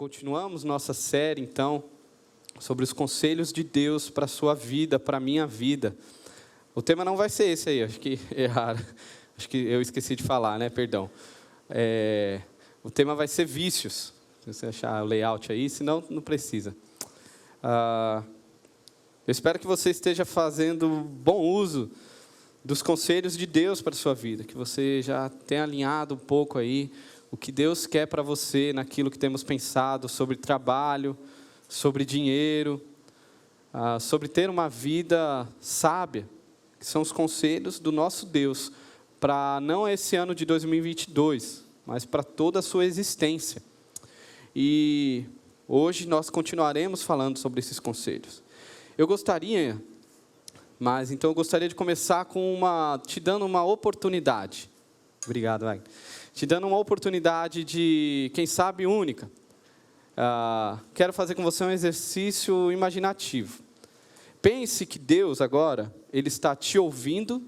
Continuamos nossa série, então, sobre os conselhos de Deus para a sua vida, para a minha vida. O tema não vai ser esse aí, acho que erraram. Acho que eu esqueci de falar, né? Perdão. O tema vai ser vícios. Se você achar o layout aí, senão não precisa. Eu espero que você esteja fazendo bom uso dos conselhos de Deus para a sua vida, que você já tenha alinhado um pouco aí o que Deus quer para você naquilo que temos pensado sobre trabalho, sobre dinheiro, sobre ter uma vida sábia, que são os conselhos do nosso Deus, para não esse ano de 2022, mas para toda a sua existência. E hoje nós continuaremos falando sobre esses conselhos. Eu gostaria de começar te dando uma oportunidade. Obrigado, Wagner. Te dando uma oportunidade de, quem sabe, única. Quero fazer com você um exercício imaginativo. Pense que Deus agora, Ele está te ouvindo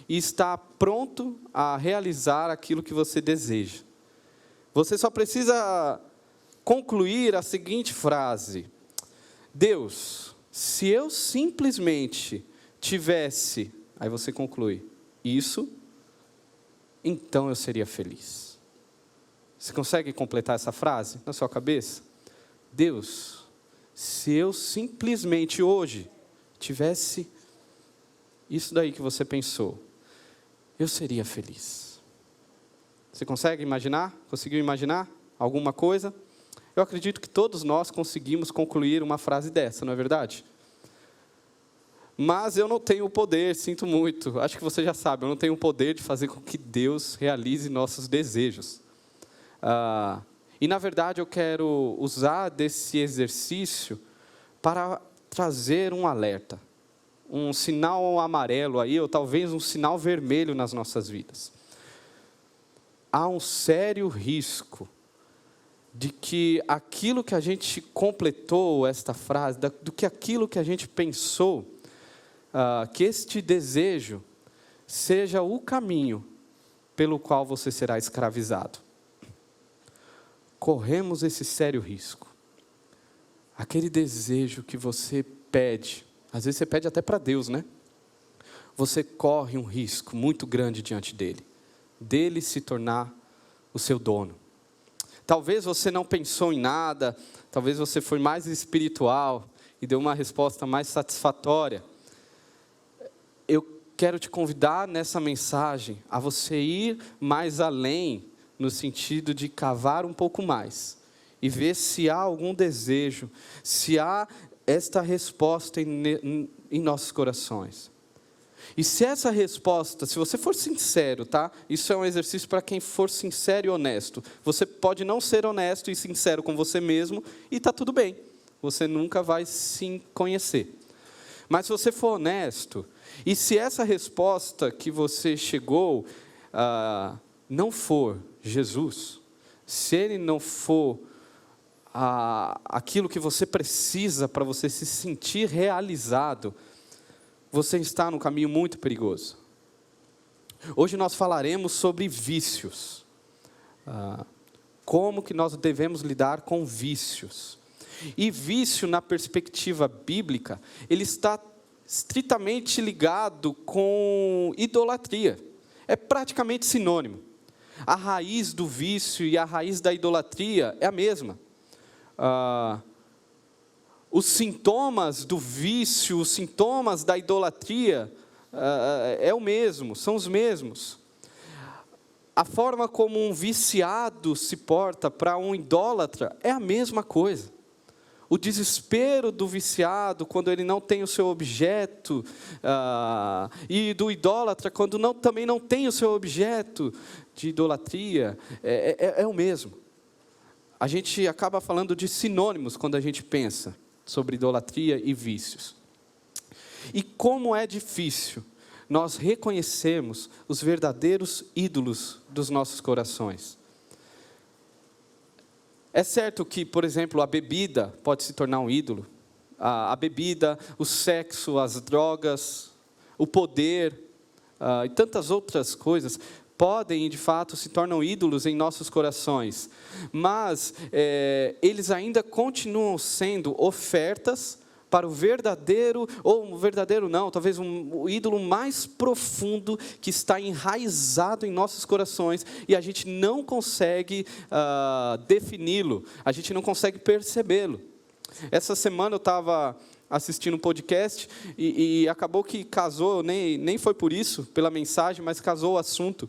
e está pronto a realizar aquilo que você deseja. Você só precisa concluir a seguinte frase: Deus, se eu simplesmente tivesse, aí você conclui, isso, então eu seria feliz. Você consegue completar essa frase na sua cabeça? Deus, se eu simplesmente hoje tivesse isso daí que você pensou, eu seria feliz. Você consegue imaginar? Conseguiu imaginar alguma coisa? Eu acredito que todos nós conseguimos concluir uma frase dessa, não é verdade? Mas eu não tenho o poder, sinto muito. Acho que você já sabe, eu não tenho o poder de fazer com que Deus realize nossos desejos. E, na verdade, eu quero usar desse exercício para trazer um alerta. Um sinal amarelo aí, ou talvez um sinal vermelho nas nossas vidas. Há um sério risco de que aquilo que a gente completou, esta frase, do que aquilo que a gente pensou, que este desejo seja o caminho pelo qual você será escravizado. Corremos esse sério risco. Aquele desejo que você pede, às vezes você pede até para Deus, né? Você corre um risco muito grande diante dele se tornar o seu dono. Talvez você não pensou em nada, talvez você foi mais espiritual e deu uma resposta mais satisfatória. Eu quero te convidar nessa mensagem a você ir mais além, no sentido de cavar um pouco mais e ver se há algum desejo, se há esta resposta em nossos corações. E se essa resposta, se você for sincero, tá? Isso é um exercício para quem for sincero e honesto. Você pode não ser honesto e sincero com você mesmo e está tudo bem. Você nunca vai se conhecer. Mas se você for honesto, e se essa resposta que você chegou não for Jesus, se Ele não for aquilo que você precisa para você se sentir realizado, você está num caminho muito perigoso. Hoje nós falaremos sobre vícios. Como que nós devemos lidar com vícios. E vício, na perspectiva bíblica, ele está estritamente ligado com idolatria. É praticamente sinônimo. A raiz do vício e a raiz da idolatria é a mesma. Os sintomas do vício, os sintomas da idolatria são os mesmos. A forma como um viciado se porta para um idólatra é a mesma coisa. O desespero do viciado quando ele não tem o seu objeto, e do idólatra quando também não tem o seu objeto de idolatria, é o mesmo. A gente acaba falando de sinônimos quando a gente pensa sobre idolatria e vícios. E como é difícil nós reconhecermos os verdadeiros ídolos dos nossos corações. É certo que, por exemplo, a bebida pode se tornar um ídolo. A bebida, o sexo, as drogas, o poder e tantas outras coisas podem, de fato, se tornam ídolos em nossos corações, mas eles ainda continuam sendo ofertas para o verdadeiro, ou o verdadeiro não, talvez o ídolo mais profundo que está enraizado em nossos corações e a gente não consegue defini-lo, a gente não consegue percebê-lo. Essa semana eu estava assistindo um podcast e acabou que casou, nem foi por isso, pela mensagem, mas casou o assunto.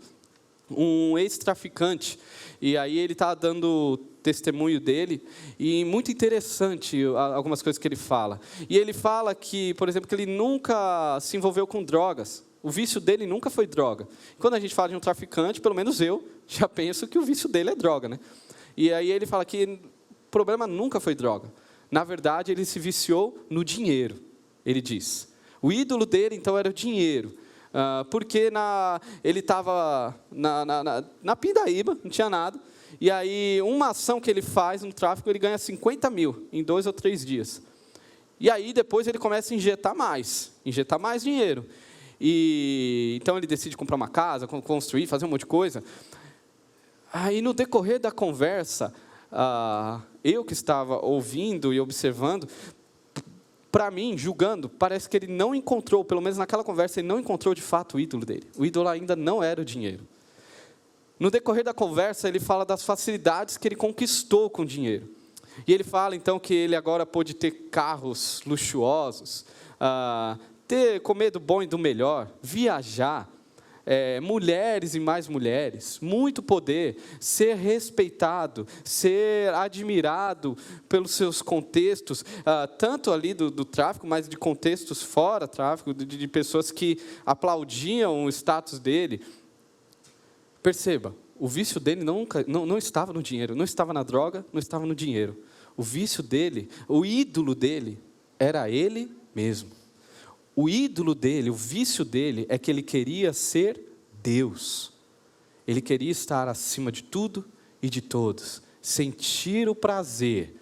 Um ex-traficante, e aí ele está dando testemunho dele, e muito interessante algumas coisas que ele fala. E ele fala que, por exemplo, que ele nunca se envolveu com drogas. O vício dele nunca foi droga. Quando a gente fala de um traficante, pelo menos eu já penso que o vício dele é droga, né? E aí ele fala que o problema nunca foi droga. Na verdade, ele se viciou no dinheiro, ele diz. O ídolo dele, então, era o dinheiro. Porque ele estava na pindaíba, não tinha nada, e aí uma ação que ele faz no tráfico, ele ganha 50 mil em 2 ou 3 dias. E aí depois ele começa a injetar mais dinheiro. E então ele decide comprar uma casa, construir, fazer um monte de coisa. Aí no decorrer da conversa, eu que estava ouvindo e observando, para mim, julgando, parece que ele não encontrou, pelo menos naquela conversa, ele não encontrou de fato o ídolo dele. O ídolo ainda não era o dinheiro. No decorrer da conversa, ele fala das facilidades que ele conquistou com o dinheiro. E ele fala, então, que ele agora pôde ter carros luxuosos, comer do bom e do melhor, viajar, mulheres e mais mulheres, muito poder, ser respeitado, ser admirado pelos seus contextos, tanto ali do tráfico, mas de contextos fora tráfico, de pessoas que aplaudiam o status dele. Perceba, o vício dele não estava no dinheiro, não estava na droga, não estava no dinheiro. O vício dele, o ídolo dele, era ele mesmo. O ídolo dele, o vício dele, é que ele queria ser Deus. Ele queria estar acima de tudo e de todos. Sentir o prazer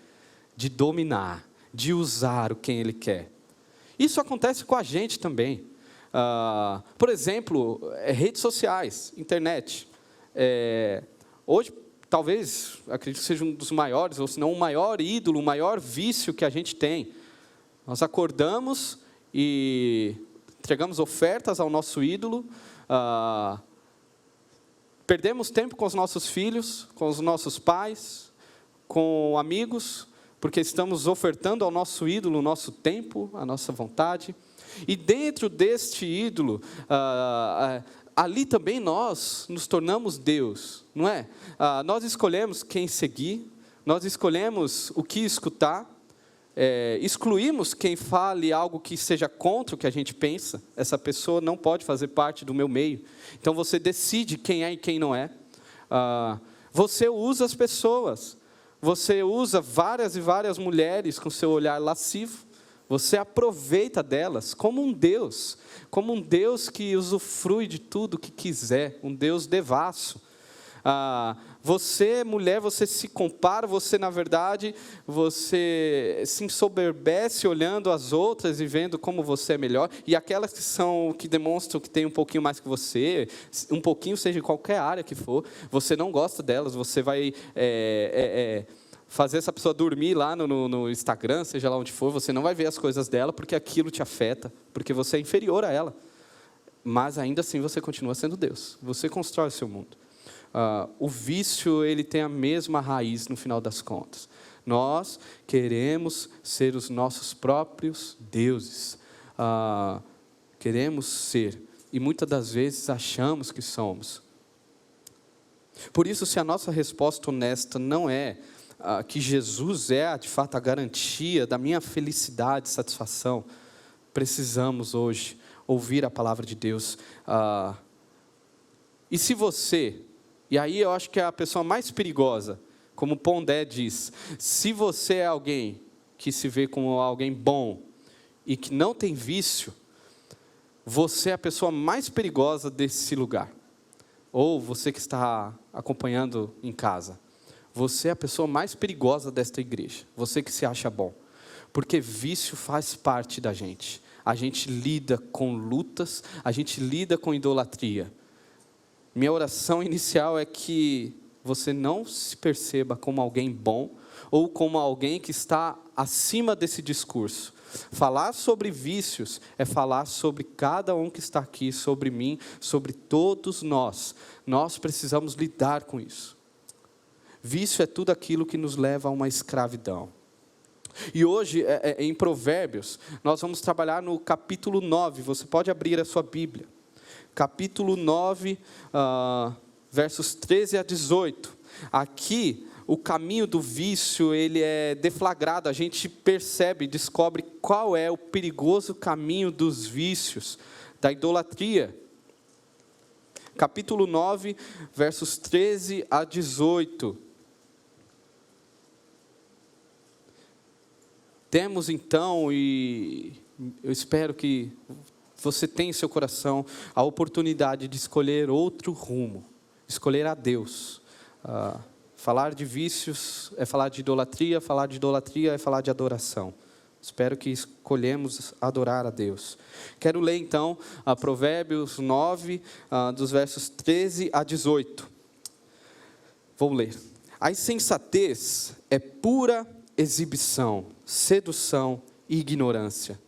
de dominar, de usar o quem ele quer. Isso acontece com a gente também. Por exemplo, redes sociais, internet. Hoje, talvez, acredito que seja um dos maiores, ou se não o maior ídolo, o maior vício que a gente tem. Nós acordamos e entregamos ofertas ao nosso ídolo, perdemos tempo com os nossos filhos, com os nossos pais, com amigos, porque estamos ofertando ao nosso ídolo o nosso tempo, a nossa vontade. E dentro deste ídolo, ali também nós nos tornamos Deus, não é? Nós escolhemos quem seguir, nós escolhemos o que escutar, excluímos quem fale algo que seja contra o que a gente pensa. Essa pessoa não pode fazer parte do meu meio. Então você decide quem é e quem não é. Você usa as pessoas. Você usa várias e várias mulheres com seu olhar lascivo. Você aproveita delas como um Deus que usufrui de tudo que quiser, um Deus devasso. Você, mulher, você se compara, você, na verdade, você se ensoberbece olhando as outras e vendo como você é melhor. E aquelas que demonstram que tem um pouquinho mais que você, um pouquinho, seja em qualquer área que for, você não gosta delas, você vai fazer essa pessoa dormir lá no Instagram, seja lá onde for, você não vai ver as coisas dela, porque aquilo te afeta, porque você é inferior a ela. Mas ainda assim você continua sendo Deus, você constrói o seu mundo. O vício, ele tem a mesma raiz no final das contas. Nós queremos ser os nossos próprios deuses. Queremos ser, e muitas das vezes achamos que somos. Por isso, se a nossa resposta honesta não é que Jesus é, de fato, a garantia da minha felicidade e satisfação, precisamos hoje ouvir a palavra de Deus. E se você... E aí eu acho que é a pessoa mais perigosa, como Pondé diz, se você é alguém que se vê como alguém bom e que não tem vício, você é a pessoa mais perigosa desse lugar. Ou você que está acompanhando em casa, você é a pessoa mais perigosa desta igreja, você que se acha bom, porque vício faz parte da gente. A gente lida com lutas, a gente lida com idolatria. Minha oração inicial é que você não se perceba como alguém bom ou como alguém que está acima desse discurso. Falar sobre vícios é falar sobre cada um que está aqui, sobre mim, sobre todos nós. Nós precisamos lidar com isso. Vício é tudo aquilo que nos leva a uma escravidão. E hoje, em Provérbios, nós vamos trabalhar no capítulo 9. Você pode abrir a sua Bíblia. Capítulo 9, versos 13 a 18. Aqui, o caminho do vício, ele é deflagrado. A gente percebe, descobre qual é o perigoso caminho dos vícios, da idolatria. Capítulo 9, versos 13 a 18. Temos então, e eu espero que você tenha em seu coração a oportunidade de escolher outro rumo, escolher a Deus. Falar de vícios é falar de idolatria é falar de adoração. Espero que escolhemos adorar a Deus. Quero ler então Provérbios 9, dos versos 13 a 18. Vou ler. A insensatez é pura exibição, sedução e ignorância.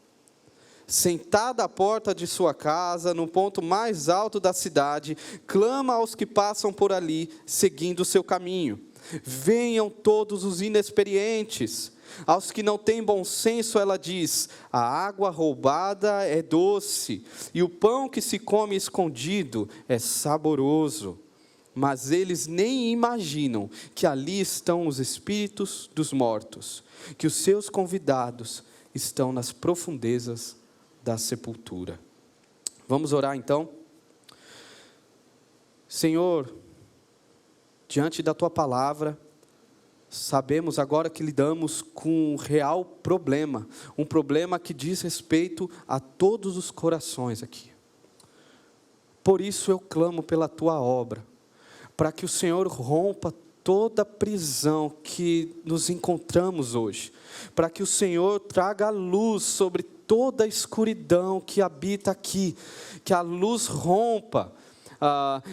Sentada à porta de sua casa, no ponto mais alto da cidade, clama aos que passam por ali, seguindo o seu caminho. Venham todos os inexperientes. Aos que não têm bom senso, ela diz: a água roubada é doce, e o pão que se come escondido é saboroso. Mas eles nem imaginam que ali estão os espíritos dos mortos, que os seus convidados estão nas profundezas da sepultura. Vamos orar então? Senhor, diante da Tua palavra, sabemos agora que lidamos com um real problema, um problema que diz respeito a todos os corações aqui. Por isso eu clamo pela Tua obra, para que o Senhor rompa toda a prisão que nos encontramos hoje, para que o Senhor traga luz sobre toda a escuridão que habita aqui, que a luz rompa,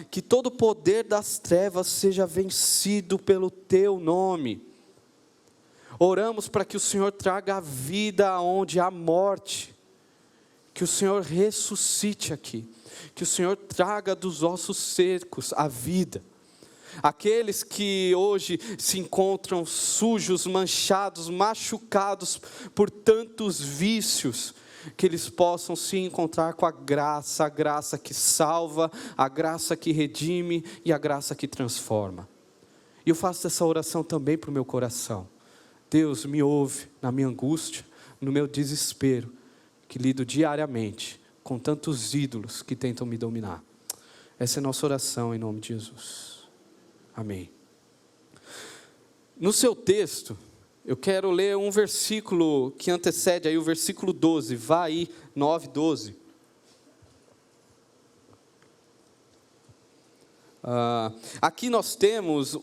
que todo o poder das trevas seja vencido pelo Teu nome. Oramos para que o Senhor traga a vida onde há morte, que o Senhor ressuscite aqui, que o Senhor traga dos ossos secos a vida. Aqueles que hoje se encontram sujos, manchados, machucados por tantos vícios, que eles possam se encontrar com a graça que salva, a graça que redime e a graça que transforma. E eu faço essa oração também para o meu coração. Deus, me ouve na minha angústia, no meu desespero, que lido diariamente com tantos ídolos que tentam me dominar. Essa é a nossa oração em nome de Jesus. Amém. No seu texto, eu quero ler um versículo que antecede aí o versículo 12. Vá aí, 9, 12. Aqui nós temos,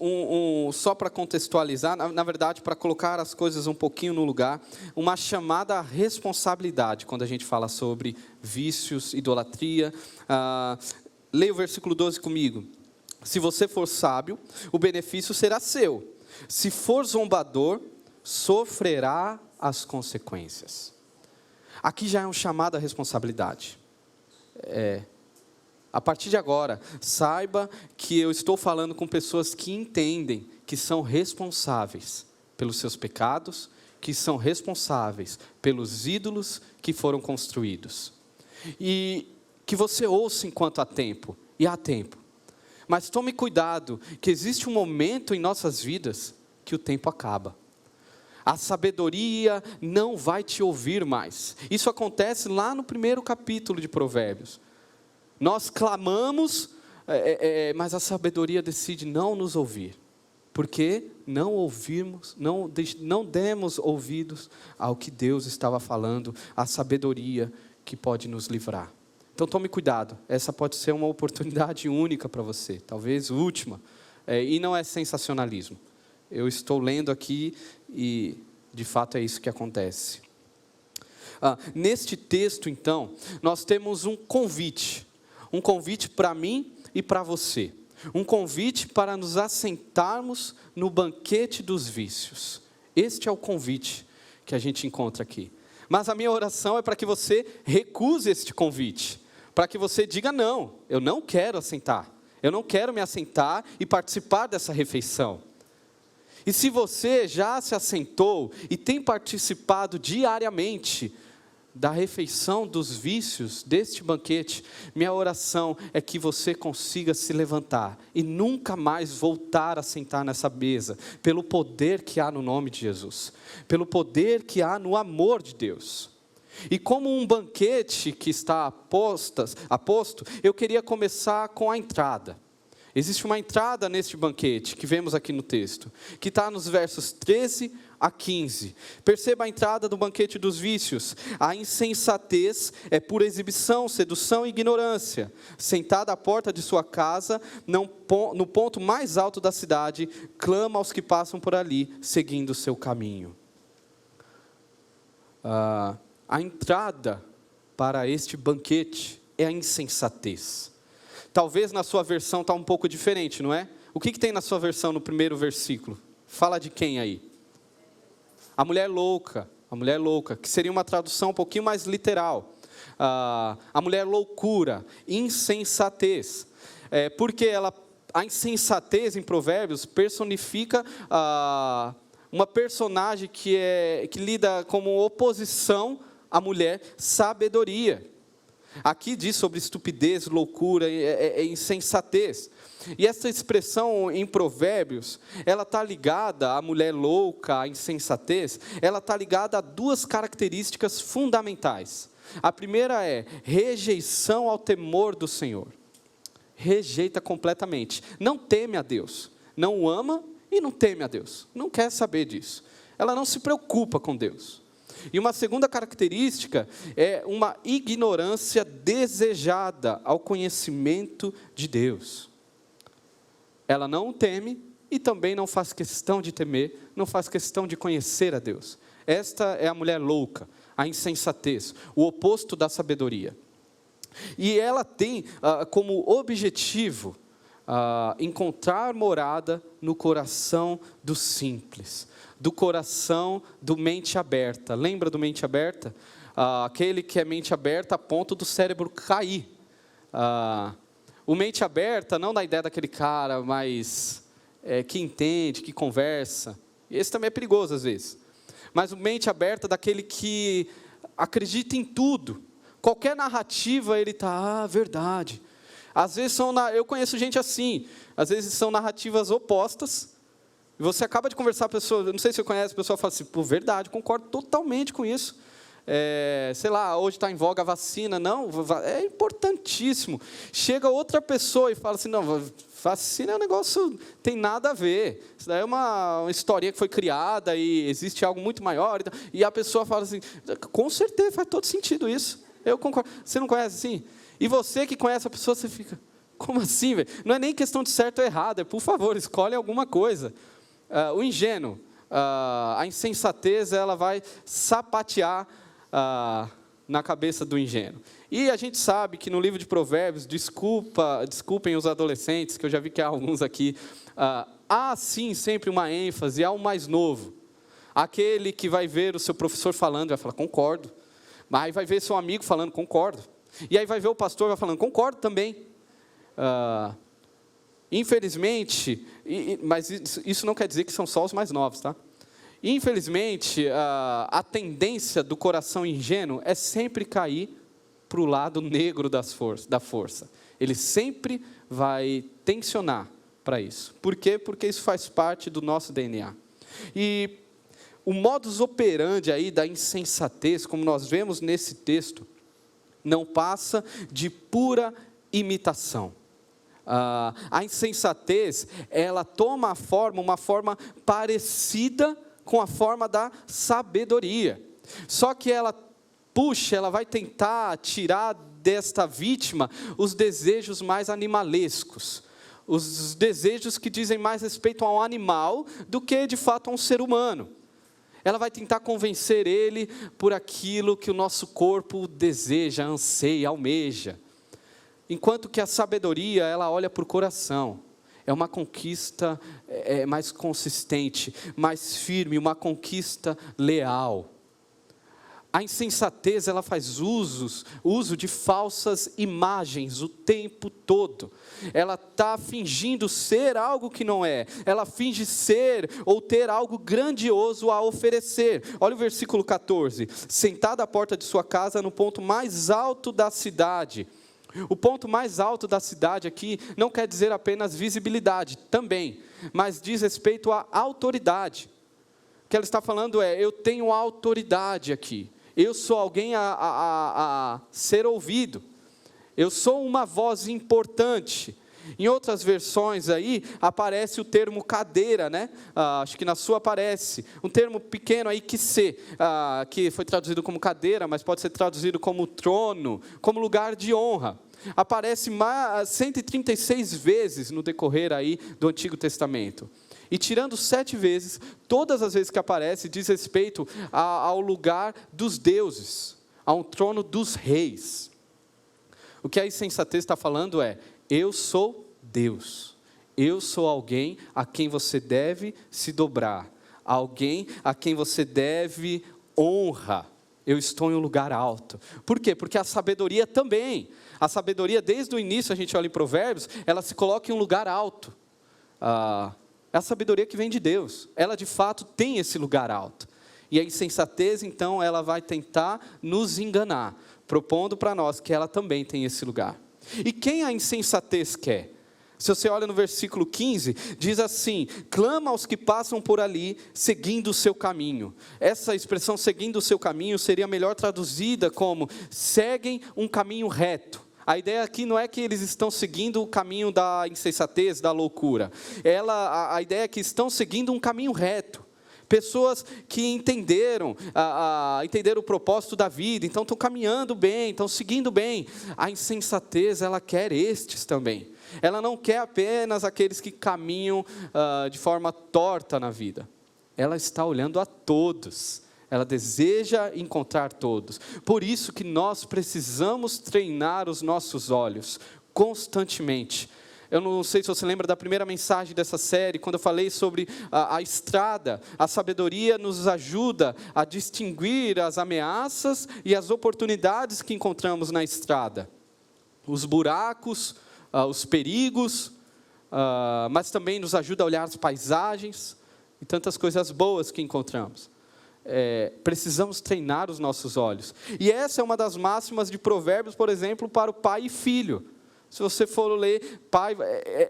só para contextualizar, na verdade, para colocar as coisas um pouquinho no lugar, uma chamada à responsabilidade, quando a gente fala sobre vícios, idolatria. Leia o versículo 12 comigo. Se você for sábio, o benefício será seu. Se for zombador, sofrerá as consequências. Aqui já é um chamado à responsabilidade. A partir de agora, saiba que eu estou falando com pessoas que entendem que são responsáveis pelos seus pecados, que são responsáveis pelos ídolos que foram construídos. E que você ouça enquanto há tempo, e há tempo. Mas tome cuidado, que existe um momento em nossas vidas que o tempo acaba. A sabedoria não vai te ouvir mais. Isso acontece lá no primeiro capítulo de Provérbios. Nós clamamos, mas a sabedoria decide não nos ouvir. Porque não ouvimos, não demos ouvidos ao que Deus estava falando, à sabedoria que pode nos livrar. Então tome cuidado, essa pode ser uma oportunidade única para você, talvez última, e não é sensacionalismo. Eu estou lendo aqui e de fato é isso que acontece. Neste texto então, nós temos um convite para mim e para você. Um convite para nos assentarmos no banquete dos vícios. Este é o convite que a gente encontra aqui. Mas a minha oração é para que você recuse este convite. Para que você diga, não, eu não quero assentar. Eu não quero me assentar e participar dessa refeição. E se você já se assentou e tem participado diariamente da refeição dos vícios deste banquete, minha oração é que você consiga se levantar e nunca mais voltar a sentar nessa mesa, pelo poder que há no nome de Jesus, pelo poder que há no amor de Deus. E como um banquete que está aposto, eu queria começar com a entrada. Existe uma entrada neste banquete, que vemos aqui no texto, que está nos versos 13 a 15. Perceba a entrada do banquete dos vícios. A insensatez é pura exibição, sedução e ignorância. Sentada à porta de sua casa, no ponto mais alto da cidade, clama aos que passam por ali, seguindo o seu caminho. A entrada para este banquete é a insensatez. Talvez na sua versão está um pouco diferente, não é? O que tem na sua versão no primeiro versículo? Fala de quem aí? A mulher louca, que seria uma tradução um pouquinho mais literal. A mulher loucura, insensatez. Porque a insensatez em Provérbios personifica uma personagem que lida como oposição à mulher sabedoria. Aqui diz sobre estupidez, loucura, insensatez. E essa expressão em Provérbios, ela está ligada à mulher louca, à insensatez, ela está ligada a duas características fundamentais. A primeira é rejeição ao temor do Senhor. Rejeita completamente. Não teme a Deus. Não o ama e não teme a Deus. Não quer saber disso. Ela não se preocupa com Deus. E uma segunda característica é uma ignorância desejada ao conhecimento de Deus. Ela não o teme e também não faz questão de temer, não faz questão de conhecer a Deus. Esta é a mulher louca, a insensatez, o oposto da sabedoria. E ela tem como objetivo encontrar morada no coração do simples, do coração do mente aberta. Lembra do mente aberta? Aquele que é mente aberta a ponto do cérebro cair. O mente aberta, não da ideia daquele cara, mas que entende, que conversa. Esse também é perigoso às vezes. Mas o mente aberta daquele que acredita em tudo. Qualquer narrativa ele está, verdade. Às vezes eu conheço gente assim, às vezes são narrativas opostas. Você acaba de conversar com a pessoa, não sei se você conhece, a pessoa fala assim, por verdade, concordo totalmente com isso. Sei lá, hoje está em voga a vacina, não, é importantíssimo. Chega outra pessoa e fala assim, não, vacina é um negócio, tem nada a ver. Isso daí é uma historinha que foi criada e existe algo muito maior. E a pessoa fala assim, com certeza, faz todo sentido isso. Eu concordo. Você não conhece assim? E você que conhece a pessoa, você fica, como assim, velho? Não é nem questão de certo ou errado, por favor, escolhe alguma coisa. O ingênuo, a insensatez, ela vai sapatear na cabeça do ingênuo. E a gente sabe que no livro de Provérbios, desculpem os adolescentes, que eu já vi que há alguns aqui, há sim sempre uma ênfase ao mais novo. Aquele que vai ver o seu professor falando, vai falar, concordo. Mas aí vai ver seu amigo falando, concordo. E aí vai ver o pastor, vai falando, concordo também. Infelizmente, mas isso não quer dizer que são só os mais novos, tá? Infelizmente, a tendência do coração ingênuo é sempre cair para o lado negro da força. Ele sempre vai tensionar para isso. Por quê? Porque isso faz parte do nosso DNA. E o modus operandi aí da insensatez, como nós vemos nesse texto, não passa de pura imitação. A insensatez, ela toma uma forma parecida com a forma da sabedoria. Só que ela vai tentar tirar desta vítima os desejos mais animalescos. Os desejos que dizem mais respeito a um animal do que, de fato, a um ser humano. Ela vai tentar convencer ele por aquilo que o nosso corpo deseja, anseia, almeja. enquanto que a sabedoria, ela olha para o coração. É uma conquista mais consistente, mais firme, uma conquista leal. A insensatez, ela faz uso de falsas imagens o tempo todo. Ela está fingindo ser algo que não é. Ela finge ser ou ter algo grandioso a oferecer. Olha o versículo 14. Sentada à porta de sua casa, no ponto mais alto da cidade. O ponto mais alto da cidade aqui não quer dizer apenas visibilidade, também. Mas diz respeito à autoridade. O que ela está falando é, eu tenho autoridade aqui. Eu sou alguém a ser ouvido. Eu sou uma voz importante. Em outras versões aí, aparece o termo cadeira, né? Acho que na sua aparece. Um termo pequeno aí, que foi traduzido como cadeira, mas pode ser traduzido como trono, como lugar de honra. Aparece 136 vezes no decorrer aí do Antigo Testamento. E tirando 7 vezes, todas as vezes que aparece, diz respeito ao lugar dos deuses, a um trono dos reis. O que a insensatez está falando é, eu sou Deus, eu sou alguém a quem você deve se dobrar, alguém a quem você deve honra. Eu estou em um lugar alto. Por quê? Porque a sabedoria também, desde o início, a gente olha em Provérbios, ela se coloca em um lugar alto. É a sabedoria que vem de Deus. Ela, de fato, tem esse lugar alto. E a insensatez, então, ela vai tentar nos enganar, propondo para nós que ela também tem esse lugar. E quem a insensatez quer? Se você olha no versículo 15, diz assim, clama aos que passam por ali, seguindo o seu caminho. Essa expressão, seguindo o seu caminho, seria melhor traduzida como, seguem um caminho reto. A ideia aqui não é que eles estão seguindo o caminho da insensatez, da loucura. A ideia é que estão seguindo um caminho reto. Pessoas que entenderam o propósito da vida, então estão caminhando bem, estão seguindo bem. A insensatez, ela quer estes também. Ela não quer apenas aqueles que caminham de forma torta na vida. Ela está olhando a todos. Ela deseja encontrar todos. Por isso que nós precisamos treinar os nossos olhos constantemente. Eu não sei se você lembra da primeira mensagem dessa série, quando eu falei sobre a estrada. A sabedoria nos ajuda a distinguir as ameaças e as oportunidades que encontramos na estrada. Os buracos, os perigos, mas também nos ajuda a olhar as paisagens e tantas coisas boas que encontramos. Precisamos treinar os nossos olhos. E essa é uma das máximas de Provérbios, por exemplo, para o pai e filho. Se você for ler,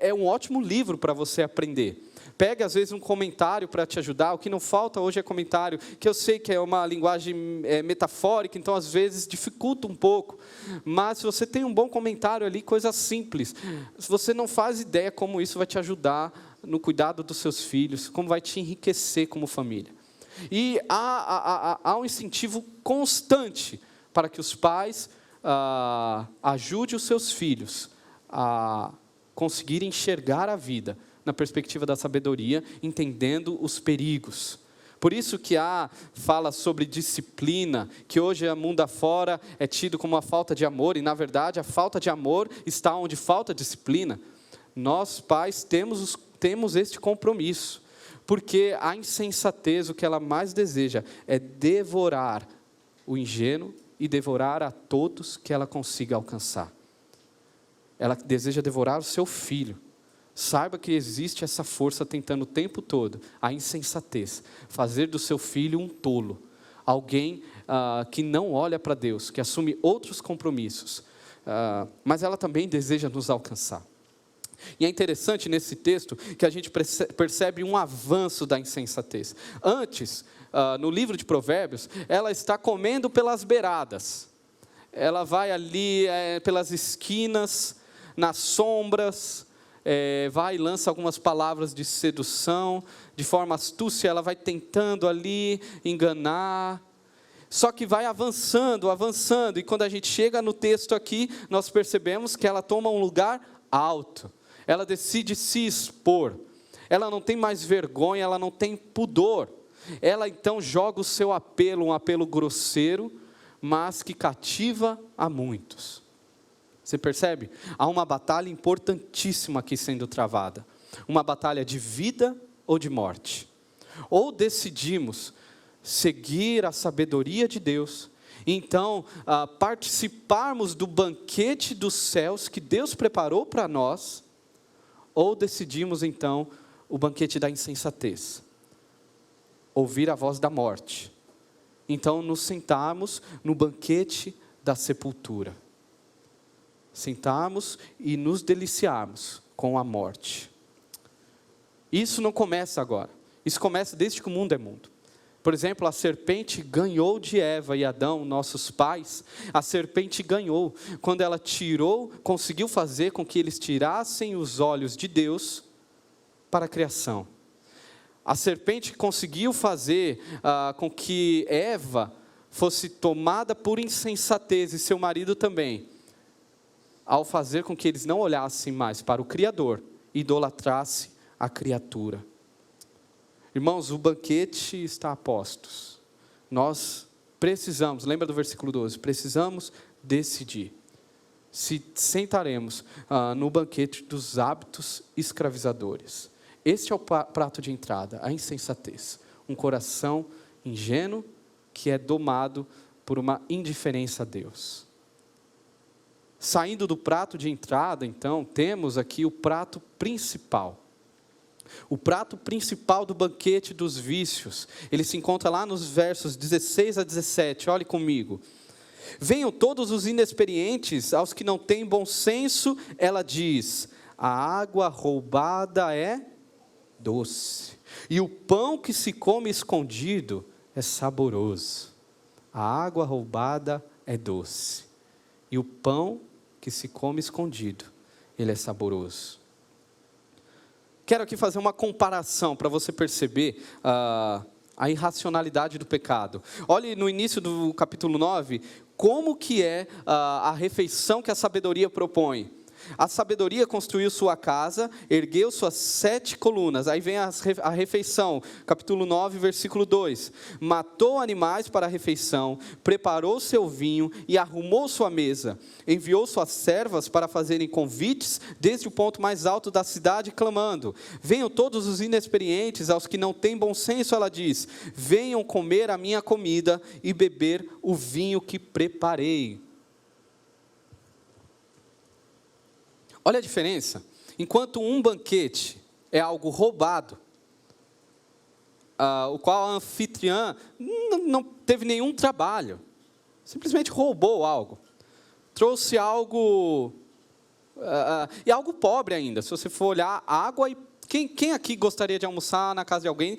é um ótimo livro para você aprender. Pega, às vezes, um comentário para te ajudar. O que não falta hoje é comentário, que eu sei que é uma linguagem metafórica, então, às vezes, dificulta um pouco. Mas, se você tem um bom comentário ali, coisa simples, se você não faz ideia como isso vai te ajudar no cuidado dos seus filhos, como vai te enriquecer como família. E há um incentivo constante para que os pais ajudem os seus filhos a conseguirem enxergar a vida na perspectiva da sabedoria, entendendo os perigos. Por isso que fala sobre disciplina, que hoje o mundo afora é tido como uma falta de amor, e na verdade a falta de amor está onde falta disciplina. Nós pais temos este compromisso. Porque a insensatez, o que ela mais deseja é devorar o ingênuo e devorar a todos que ela consiga alcançar. Ela deseja devorar o seu filho. Saiba que existe essa força tentando o tempo todo, a insensatez, fazer do seu filho um tolo. Alguém que não olha para Deus, que assume outros compromissos. Mas ela também deseja nos alcançar. E é interessante nesse texto que a gente percebe um avanço da insensatez. Antes, no livro de Provérbios, ela está comendo pelas beiradas. Ela vai ali pelas esquinas, nas sombras, vai e lança algumas palavras de sedução. De forma astúcia, ela vai tentando ali enganar. Só que vai avançando, e quando a gente chega no texto aqui, nós percebemos que ela toma um lugar alto. Ela decide se expor, ela não tem mais vergonha, ela não tem pudor. Ela então joga o seu apelo, um apelo grosseiro, mas que cativa a muitos. Você percebe? Há uma batalha importantíssima aqui sendo travada. Uma batalha de vida ou de morte. Ou decidimos seguir a sabedoria de Deus, então participarmos do banquete dos céus que Deus preparou para nós, ou decidimos então o banquete da insensatez, ouvir a voz da morte. Então nos sentarmos no banquete da sepultura, sentarmos e nos deliciarmos com a morte. Isso não começa agora, isso começa desde que o mundo é mundo. Por exemplo, a serpente ganhou de Eva e Adão, nossos pais. A serpente ganhou quando ela conseguiu fazer com que eles tirassem os olhos de Deus para a criação. A serpente conseguiu fazer com que Eva fosse tomada por insensatez e seu marido também, ao fazer com que eles não olhassem mais para o Criador e idolatrassem a criatura. Irmãos, o banquete está a postos. Nós precisamos, lembra do versículo 12, precisamos decidir se sentaremos no banquete dos hábitos escravizadores. Este é o prato de entrada, a insensatez. Um coração ingênuo que é domado por uma indiferença a Deus. Saindo do prato de entrada, então, temos aqui o prato principal. O prato principal do banquete dos vícios, ele se encontra lá nos versos 16 a 17, olhe comigo. Venham todos os inexperientes, aos que não têm bom senso, ela diz, a água roubada é doce, e o pão que se come escondido é saboroso. A água roubada é doce, e o pão que se come escondido, ele é saboroso. Quero aqui fazer uma comparação para você perceber a irracionalidade do pecado. Olhe no início do capítulo 9, como que é a refeição que a sabedoria propõe. A sabedoria construiu sua casa, ergueu suas 7 colunas. Aí vem a refeição, capítulo 9, versículo 2. Matou animais para a refeição, preparou seu vinho e arrumou sua mesa. Enviou suas servas para fazerem convites desde o ponto mais alto da cidade, clamando. Venham todos os inexperientes, aos que não têm bom senso, ela diz. Venham comer a minha comida e beber o vinho que preparei. Olha a diferença. Enquanto um banquete é algo roubado, o qual a anfitriã não teve nenhum trabalho, simplesmente roubou algo, trouxe algo, e algo pobre ainda. Se você for olhar, água e... Quem aqui gostaria de almoçar na casa de alguém,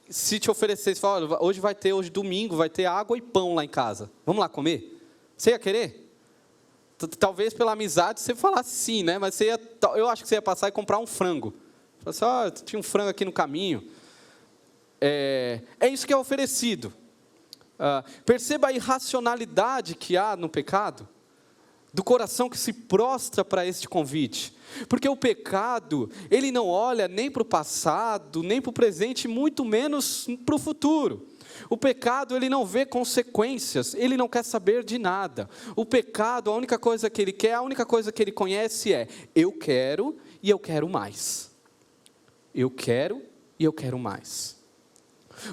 se te oferecesse, fala, hoje domingo, vai ter água e pão lá em casa, vamos lá comer? Você ia querer? Talvez pela amizade você falasse sim, né? Mas eu acho que você ia passar e comprar um frango. Falasse, tinha um frango aqui no caminho. É isso que é oferecido. Perceba a irracionalidade que há no pecado, do coração que se prostra para este convite. Porque o pecado, ele não olha nem para o passado, nem para o presente, muito menos para o futuro. O pecado, ele não vê consequências, ele não quer saber de nada. O pecado, a única coisa que ele quer, a única coisa que ele conhece é, eu quero e eu quero mais. Eu quero e eu quero mais.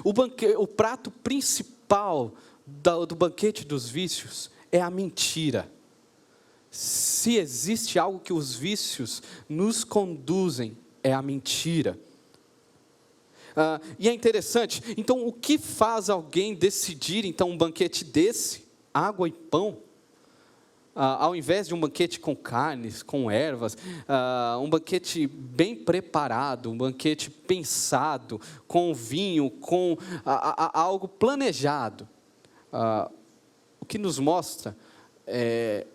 O prato principal do banquete dos vícios é a mentira. Se existe algo que os vícios nos conduzem, é a mentira. E é interessante, então o que faz alguém decidir então um banquete desse, água e pão, ao invés de um banquete com carnes, com ervas, um banquete bem preparado, um banquete pensado, com vinho, com algo planejado. O que nos mostra,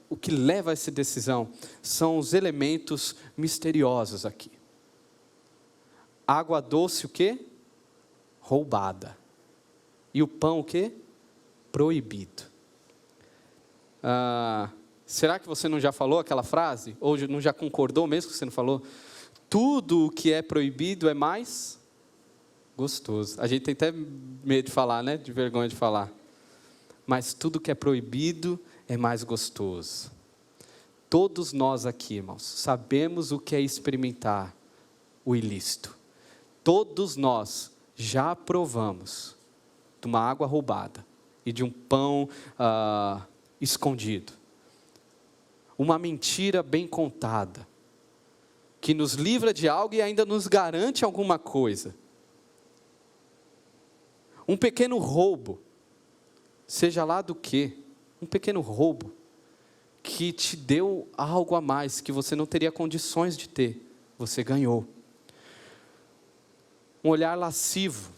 o que leva a essa decisão, são os elementos misteriosos aqui. Água doce o quê? Roubada. E o pão o quê? Proibido. Será que você não já falou aquela frase? Ou não já concordou mesmo que você não falou? Tudo o que é proibido é mais gostoso. A gente tem até medo de falar, né? De vergonha de falar. Mas tudo que é proibido é mais gostoso. Todos nós aqui, irmãos, sabemos o que é experimentar o ilícito. Todos nós já provamos de uma água roubada e de um pão escondido. Uma mentira bem contada, que nos livra de algo e ainda nos garante alguma coisa. Um pequeno roubo, seja lá do quê, um pequeno roubo, que te deu algo a mais, que você não teria condições de ter, você ganhou. Um olhar lascivo,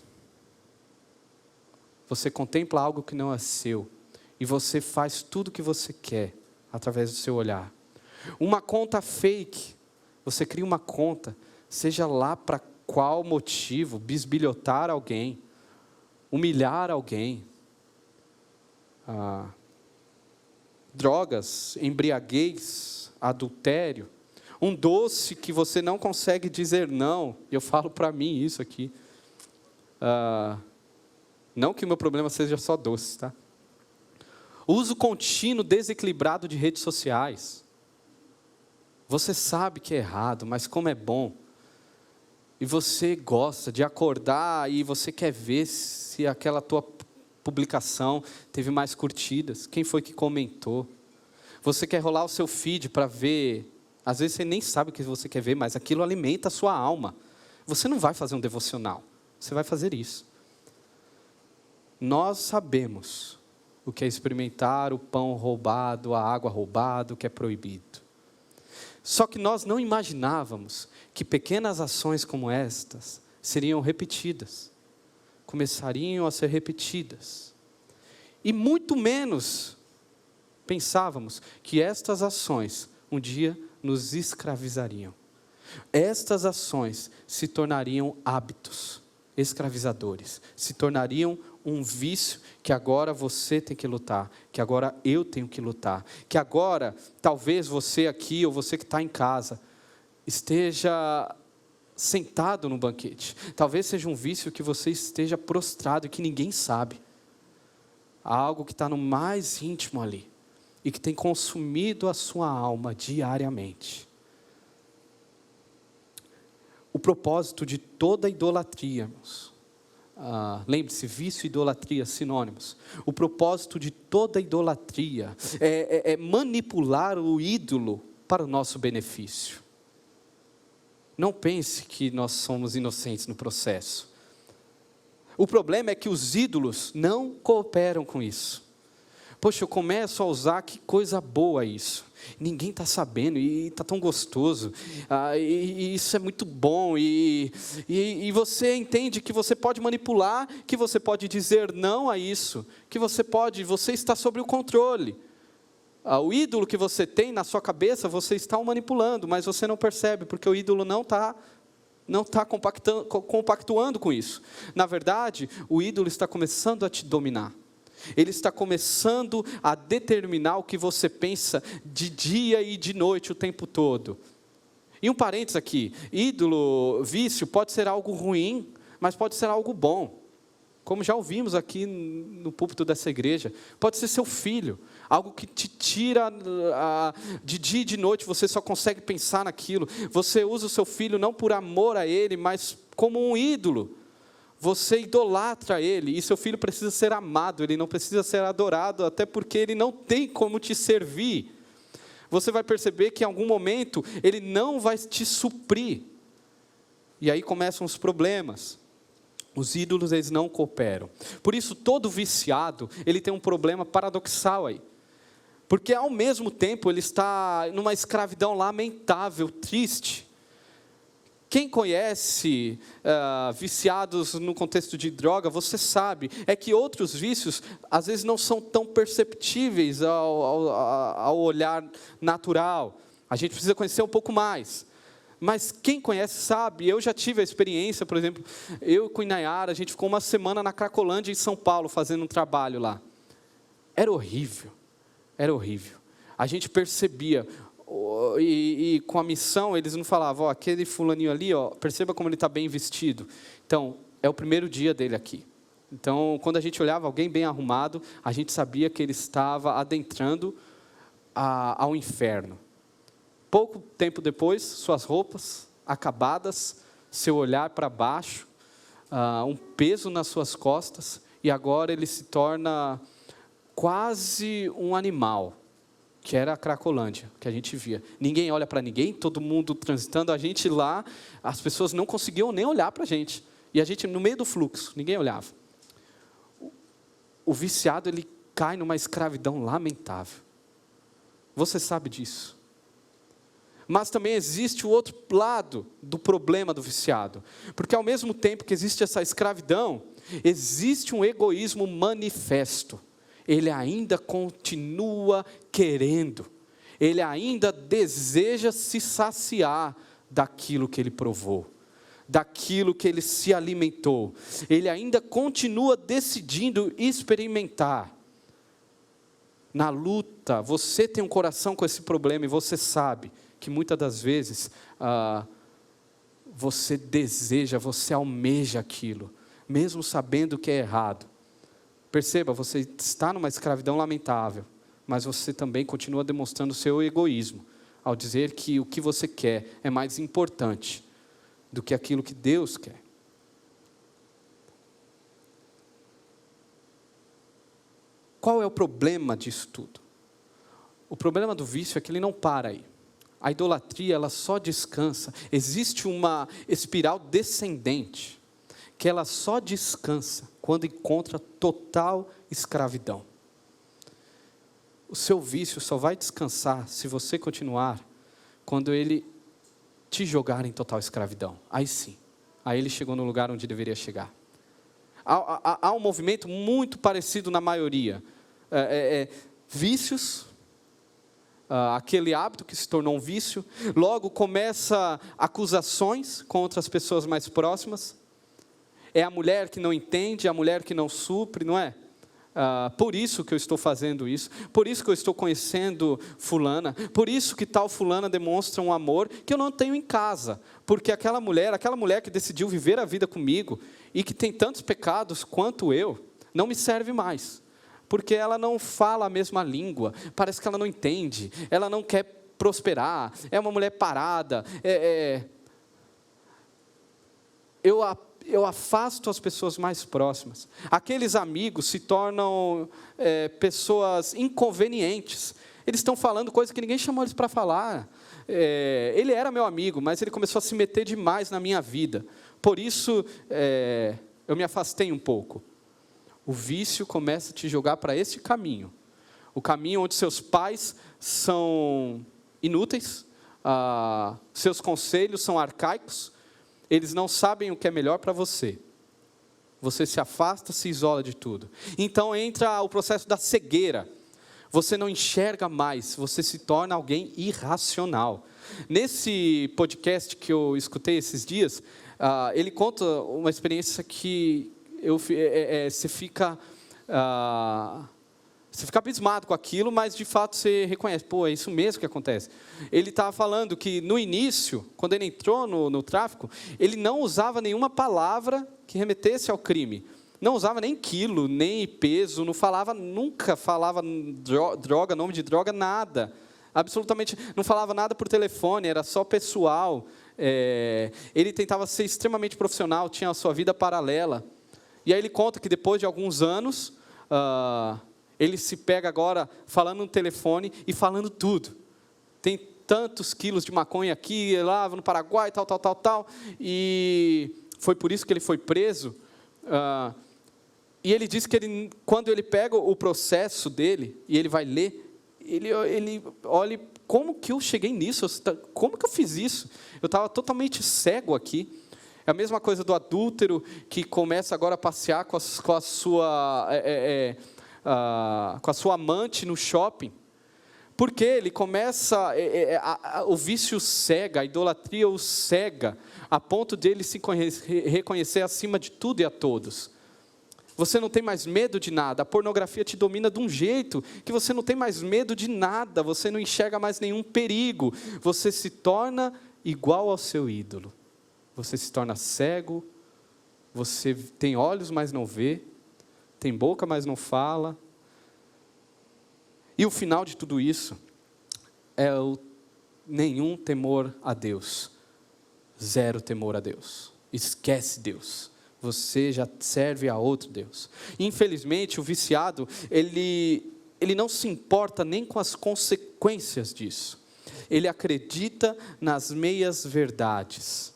você contempla algo que não é seu, e você faz tudo o que você quer, através do seu olhar. Uma conta fake, você cria uma conta, seja lá para qual motivo, bisbilhotar alguém, humilhar alguém, drogas, embriaguez, adultério, um doce que você não consegue dizer não, eu falo para mim isso aqui, não que o meu problema seja só doce, tá? Uso contínuo, desequilibrado de redes sociais. Você sabe que é errado, mas como é bom. E você gosta de acordar e você quer ver se aquela tua publicação teve mais curtidas. Quem foi que comentou? Você quer rolar o seu feed para ver. Às vezes você nem sabe o que você quer ver, mas aquilo alimenta a sua alma. Você não vai fazer um devocional. Você vai fazer isso. Nós sabemos o que é experimentar o pão roubado, a água roubada, o que é proibido. Só que nós não imaginávamos que pequenas ações como estas seriam repetidas, começariam a ser repetidas. E muito menos pensávamos que estas ações um dia nos escravizariam. Estas ações se tornariam hábitos escravizadores, se tornariam um vício que agora você tem que lutar, que agora eu tenho que lutar, que agora, talvez você aqui ou você que está em casa, esteja sentado no banquete. Talvez seja um vício que você esteja prostrado e que ninguém sabe. Algo que está no mais íntimo ali e que tem consumido a sua alma diariamente. O propósito de toda idolatria, irmãos, lembre-se, vício e idolatria, sinônimos. O propósito de toda idolatria é manipular o ídolo para o nosso benefício. Não pense que nós somos inocentes no processo. O problema é que os ídolos não cooperam com isso. Poxa, eu começo a usar, que coisa boa isso. Ninguém está sabendo e está tão gostoso. E isso é muito bom. E você entende que você pode manipular, que você pode dizer não a isso. Que você está sob o controle. O ídolo que você tem na sua cabeça, você está o manipulando, mas você não percebe, porque o ídolo não está compactuando com isso. Na verdade, o ídolo está começando a te dominar. Ele está começando a determinar o que você pensa de dia e de noite o tempo todo. E um parênteses aqui, ídolo, vício pode ser algo ruim, mas pode ser algo bom. Como já ouvimos aqui no púlpito dessa igreja, pode ser seu filho, algo que te tira de dia e de noite, você só consegue pensar naquilo. Você usa o seu filho não por amor a ele, mas como um ídolo. Você idolatra ele, e seu filho precisa ser amado, ele não precisa ser adorado, até porque ele não tem como te servir. Você vai perceber que em algum momento ele não vai te suprir. E aí começam os problemas. Os ídolos, eles não cooperam. Por isso, todo viciado, ele tem um problema paradoxal aí. Porque ao mesmo tempo, ele está numa escravidão lamentável, triste. Quem conhece viciados no contexto de droga, você sabe, é que outros vícios, às vezes não são tão perceptíveis ao olhar natural. A gente precisa conhecer um pouco mais. Mas quem conhece sabe, eu já tive a experiência, por exemplo, eu com a Inayara, a gente ficou uma semana na Cracolândia, em São Paulo, fazendo um trabalho lá. Era horrível, era horrível. A gente percebia, e com a missão, eles não falavam, aquele fulaninho ali, perceba como ele está bem vestido. Então, é o primeiro dia dele aqui. Então, quando a gente olhava alguém bem arrumado, a gente sabia que ele estava adentrando ao inferno. Pouco tempo depois, suas roupas acabadas, seu olhar para baixo, um peso nas suas costas, e agora ele se torna quase um animal, que era a Cracolândia, que a gente via. Ninguém olha para ninguém, todo mundo transitando, a gente lá, as pessoas não conseguiam nem olhar para a gente. E a gente no meio do fluxo, ninguém olhava. O viciado, ele cai numa escravidão lamentável. Você sabe disso. Mas também existe o outro lado do problema do viciado. Porque ao mesmo tempo que existe essa escravidão, existe um egoísmo manifesto. Ele ainda continua querendo. Ele ainda deseja se saciar daquilo que ele provou, daquilo que ele se alimentou. Ele ainda continua decidindo experimentar. Na luta, você tem um coração com esse problema e você sabe que muitas das vezes você deseja, você almeja aquilo, mesmo sabendo que é errado. Perceba, você está numa escravidão lamentável, mas você também continua demonstrando seu egoísmo, ao dizer que o que você quer é mais importante do que aquilo que Deus quer. Qual é o problema disso tudo? O problema do vício é que ele não para aí. A idolatria, ela só descansa. Existe uma espiral descendente, que ela só descansa quando encontra total escravidão. O seu vício só vai descansar se você continuar quando ele te jogar em total escravidão. Aí sim, aí ele chegou no lugar onde deveria chegar. Há um movimento muito parecido na maioria. Vícios, aquele hábito que se tornou um vício, logo começa acusações contra as pessoas mais próximas. É a mulher que não entende, a mulher que não supre, não é? Por isso que eu estou fazendo isso, por isso que eu estou conhecendo fulana, por isso que tal fulana demonstra um amor que eu não tenho em casa, porque aquela mulher que decidiu viver a vida comigo, e que tem tantos pecados quanto eu, não me serve mais, porque ela não fala a mesma língua, parece que ela não entende, ela não quer prosperar, é uma mulher parada, eu afasto as pessoas mais próximas. Aqueles amigos se tornam pessoas inconvenientes. Eles estão falando coisas que ninguém chamou eles para falar. Ele era meu amigo, mas ele começou a se meter demais na minha vida. Por isso, eu me afastei um pouco. O vício começa a te jogar para esse caminho. O caminho onde seus pais são inúteis, seus conselhos são arcaicos, eles não sabem o que é melhor para você. Você se afasta, se isola de tudo. Então entra o processo da cegueira. Você não enxerga mais, você se torna alguém irracional. Nesse podcast que eu escutei esses dias, ele conta uma experiência que você fica abismado com aquilo, mas de fato você reconhece, é isso mesmo que acontece. Ele estava falando que no início, quando ele entrou no tráfico, ele não usava nenhuma palavra que remetesse ao crime. Não usava nem quilo, nem peso, nunca falava droga, nome de droga, nada. Absolutamente, não falava nada por telefone, era só pessoal. Ele tentava ser extremamente profissional, tinha a sua vida paralela. E aí ele conta que depois de alguns anos, ele se pega agora falando no telefone e falando tudo. Tem tantos quilos de maconha aqui, lá no Paraguai, tal. E foi por isso que ele foi preso. E ele diz que quando ele pega o processo dele, e ele vai ler, ele olha, como que eu cheguei nisso? Como que eu fiz isso? Eu estava totalmente cego aqui. É a mesma coisa do adúltero, que começa agora a passear com a sua amante no shopping, porque ele começa, o vício cega, a idolatria o cega, a ponto de ele se reconhecer acima de tudo e a todos. Você não tem mais medo de nada, a pornografia te domina de um jeito que você não tem mais medo de nada, você não enxerga mais nenhum perigo, você se torna igual ao seu ídolo, você se torna cego, você tem olhos, mas não vê, tem boca, mas não fala. E o final de tudo isso é o nenhum temor a Deus. Zero temor a Deus. Esquece Deus. Você já serve a outro Deus. Infelizmente, o viciado, ele não se importa nem com as consequências disso. Ele acredita nas meias verdades.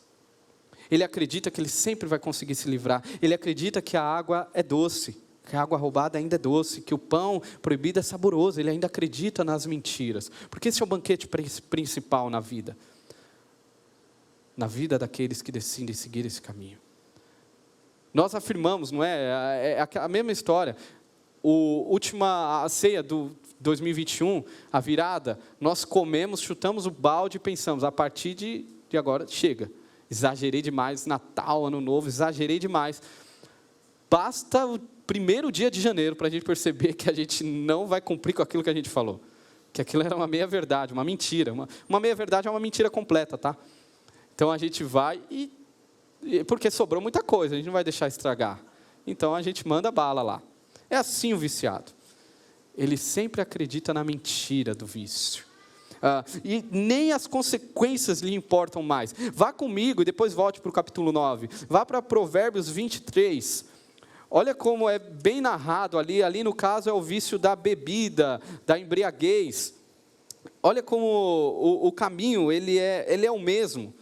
Ele acredita que ele sempre vai conseguir se livrar. Ele acredita que a água é doce, que a água roubada ainda é doce, que o pão proibido é saboroso. Ele ainda acredita nas mentiras. Porque esse é o banquete principal na vida daqueles que decidem seguir esse caminho. Nós afirmamos, não é? É a mesma história. A ceia do 2021, a virada, nós comemos, chutamos o balde e pensamos, a partir de agora, chega. Exagerei demais, Natal, Ano Novo, exagerei demais. Basta o primeiro dia de janeiro para a gente perceber que a gente não vai cumprir com aquilo que a gente falou. Que aquilo era uma meia-verdade, uma mentira. Uma meia-verdade é uma mentira completa, tá? Então a gente vai porque sobrou muita coisa, a gente não vai deixar estragar. Então a gente manda bala lá. É assim o viciado. Ele sempre acredita na mentira do vício. E nem as consequências lhe importam mais. Vá comigo e depois volte para o capítulo 9. Vá para Provérbios 23. Olha como é bem narrado ali. Ali no caso é o vício da bebida, da embriaguez. Olha como o caminho ele é o mesmo.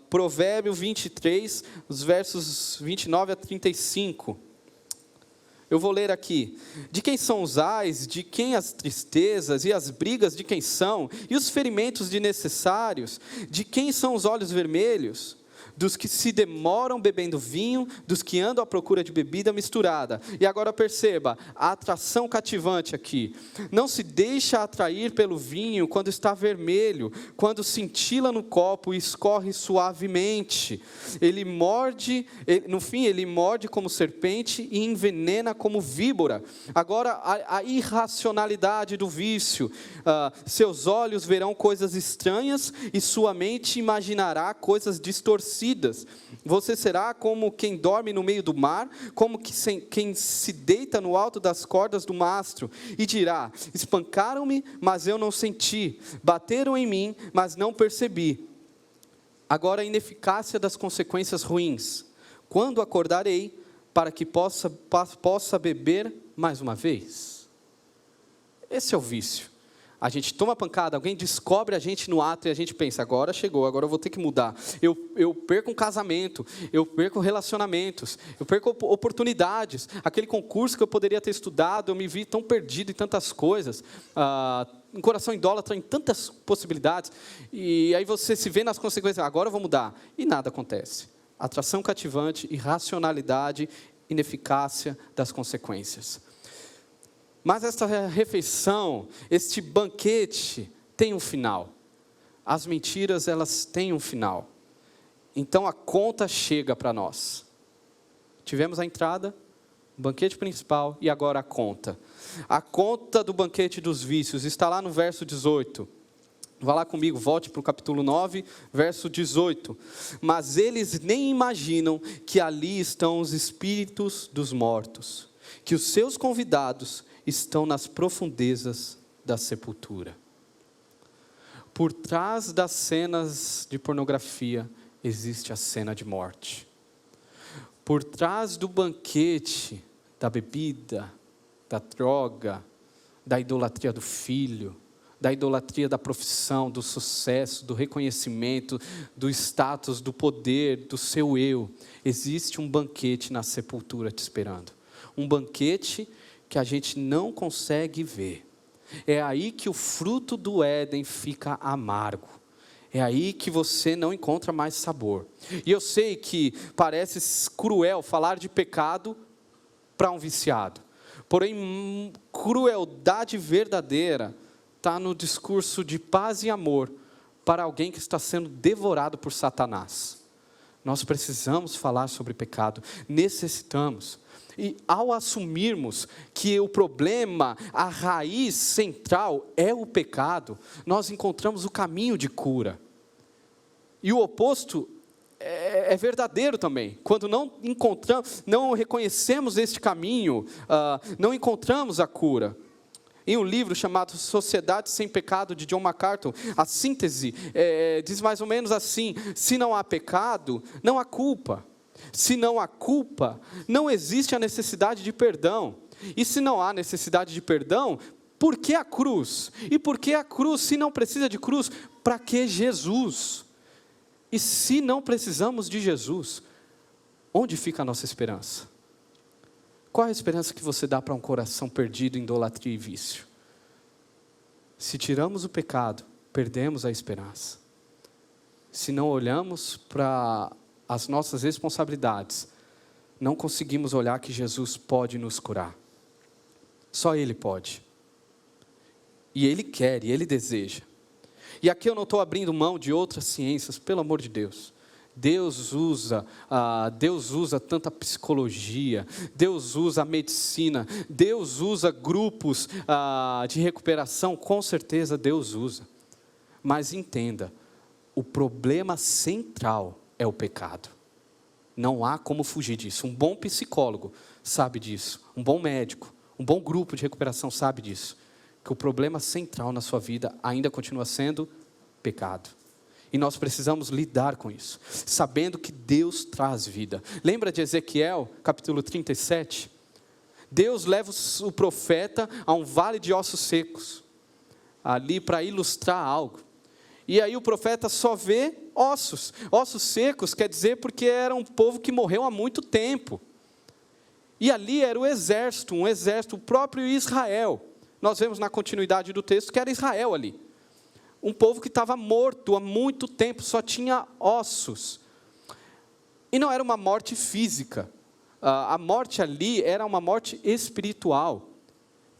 Provérbio 23, os versos 29 a 35. Eu vou ler aqui. De quem são os ais, de quem as tristezas e as brigas de quem são, e os ferimentos desnecessários, de quem são os olhos vermelhos? Dos que se demoram bebendo vinho, dos que andam à procura de bebida misturada. E agora perceba, a atração cativante aqui. Não se deixa atrair pelo vinho quando está vermelho, quando cintila no copo e escorre suavemente. No fim ele morde como serpente e envenena como víbora. Agora a irracionalidade do vício. Seus olhos verão coisas estranhas e sua mente imaginará coisas distorcidas. Você será como quem dorme no meio do mar, como quem se deita no alto das cordas do mastro, e dirá: espancaram-me, mas eu não senti, bateram em mim, mas não percebi. Agora a ineficácia das consequências ruins. Quando acordarei, para que possa beber mais uma vez? Esse é o vício. A gente toma pancada, alguém descobre a gente no ato e a gente pensa, agora chegou, agora eu vou ter que mudar. Eu perco um casamento, eu perco relacionamentos, eu perco oportunidades. Aquele concurso que eu poderia ter estudado, eu me vi tão perdido em tantas coisas. Um coração idólatra em tantas possibilidades. E aí você se vê nas consequências, agora eu vou mudar. E nada acontece. Atração cativante, irracionalidade, ineficácia das consequências. Mas esta refeição, este banquete, tem um final. As mentiras, elas têm um final. Então a conta chega para nós. Tivemos a entrada, o banquete principal e agora a conta. A conta do banquete dos vícios está lá no verso 18. Vá lá comigo, volte para o capítulo 9, verso 18. Mas eles nem imaginam que ali estão os espíritos dos mortos, que os seus convidados estão nas profundezas da sepultura. Por trás das cenas de pornografia, existe a cena de morte. Por trás do banquete, da bebida, da droga, da idolatria do filho, da idolatria da profissão, do sucesso, do reconhecimento, do status, do poder, do seu eu, existe um banquete na sepultura te esperando. Um banquete que a gente não consegue ver. É aí que o fruto do Éden fica amargo. É aí que você não encontra mais sabor. E eu sei que parece cruel falar de pecado para um viciado. Porém, crueldade verdadeira está no discurso de paz e amor para alguém que está sendo devorado por Satanás. Nós precisamos falar sobre pecado. Necessitamos. E ao assumirmos que o problema, a raiz central é o pecado, nós encontramos o caminho de cura. E o oposto é verdadeiro também. Quando não reconhecemos este caminho, não encontramos a cura. Em um livro chamado Sociedade Sem Pecado, de John MacArthur, a síntese diz mais ou menos assim: se não há pecado, não há culpa. Se não há culpa, não existe a necessidade de perdão. E se não há necessidade de perdão, por que a cruz? E por que a cruz? Se não precisa de cruz, para que Jesus? E se não precisamos de Jesus, onde fica a nossa esperança? Qual é a esperança que você dá para um coração perdido em idolatria e vício? Se tiramos o pecado, perdemos a esperança. Se não olhamos para as nossas responsabilidades, não conseguimos olhar que Jesus pode nos curar. Só Ele pode. E Ele quer, e Ele deseja. E aqui eu não estou abrindo mão de outras ciências, pelo amor de Deus. Deus usa tanta psicologia, Deus usa a medicina, Deus usa grupos de recuperação, com certeza Deus usa. Mas entenda, o problema central é o pecado. Não há como fugir disso. Um bom psicólogo sabe disso, um bom médico, um bom grupo de recuperação sabe disso. Que o problema central na sua vida ainda continua sendo pecado. E nós precisamos lidar com isso, sabendo que Deus traz vida. Lembra de Ezequiel, capítulo 37? Deus leva o profeta a um vale de ossos secos, ali para ilustrar algo. E aí o profeta só vê ossos. Ossos secos quer dizer porque era um povo que morreu há muito tempo. E ali era o exército, o próprio Israel. Nós vemos na continuidade do texto que era Israel ali. Um povo que estava morto há muito tempo, só tinha ossos. E não era uma morte física. A morte ali era uma morte espiritual.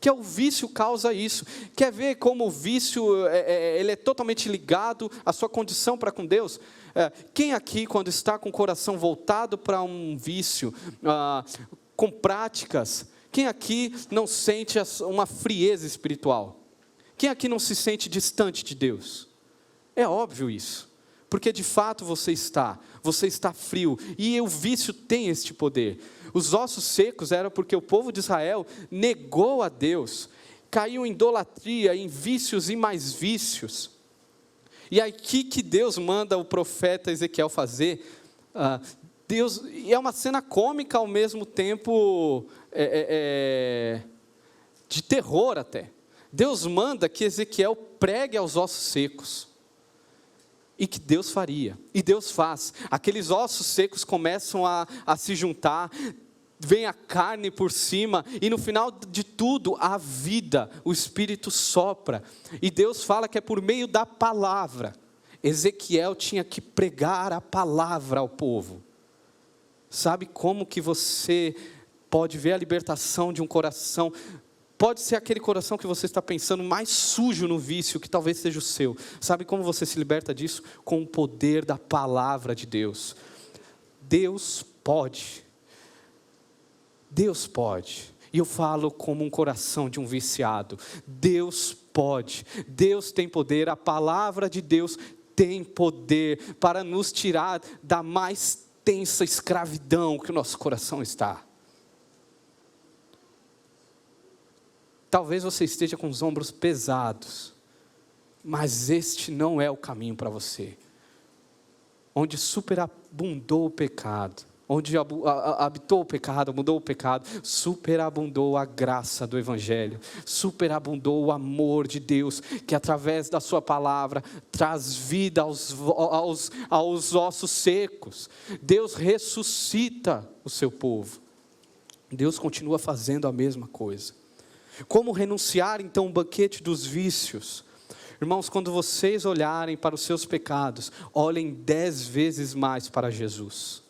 Que o vício causa isso. Quer ver como o vício ele é totalmente ligado à sua condição para com Deus? Quem aqui, quando está com o coração voltado para um vício, com práticas, quem aqui não sente uma frieza espiritual? Quem aqui não se sente distante de Deus? É óbvio isso, porque de fato você está frio, e o vício tem este poder. Os ossos secos eram porque o povo de Israel negou a Deus, caiu em idolatria, em vícios e mais vícios. E aqui que Deus manda o profeta Ezequiel fazer, Deus, e é uma cena cômica ao mesmo tempo de terror até. Deus manda que Ezequiel pregue aos ossos secos. E que Deus faria. E Deus faz. Aqueles ossos secos começam a se juntar. Vem a carne por cima. E no final de tudo, a vida. O Espírito sopra. E Deus fala que é por meio da palavra. Ezequiel tinha que pregar a palavra ao povo. Sabe como que você pode ver a libertação de um coração? Pode ser aquele coração que você está pensando mais sujo no vício, que talvez seja o seu. Sabe como você se liberta disso? Com o poder da palavra de Deus. Deus pode. Deus pode. E eu falo como um coração de um viciado. Deus pode. Deus tem poder. A palavra de Deus tem poder para nos tirar da mais tensa escravidão que o nosso coração está. Talvez você esteja com os ombros pesados, mas este não é o caminho para você. Onde superabundou o pecado, onde habitou o pecado, mudou o pecado, superabundou a graça do Evangelho, superabundou o amor de Deus, que através da sua palavra traz vida aos ossos secos. Deus ressuscita o seu povo. Deus continua fazendo a mesma coisa. Como renunciar então o banquete dos vícios? Irmãos, quando vocês olharem para os seus pecados, olhem 10 vezes mais para Jesus.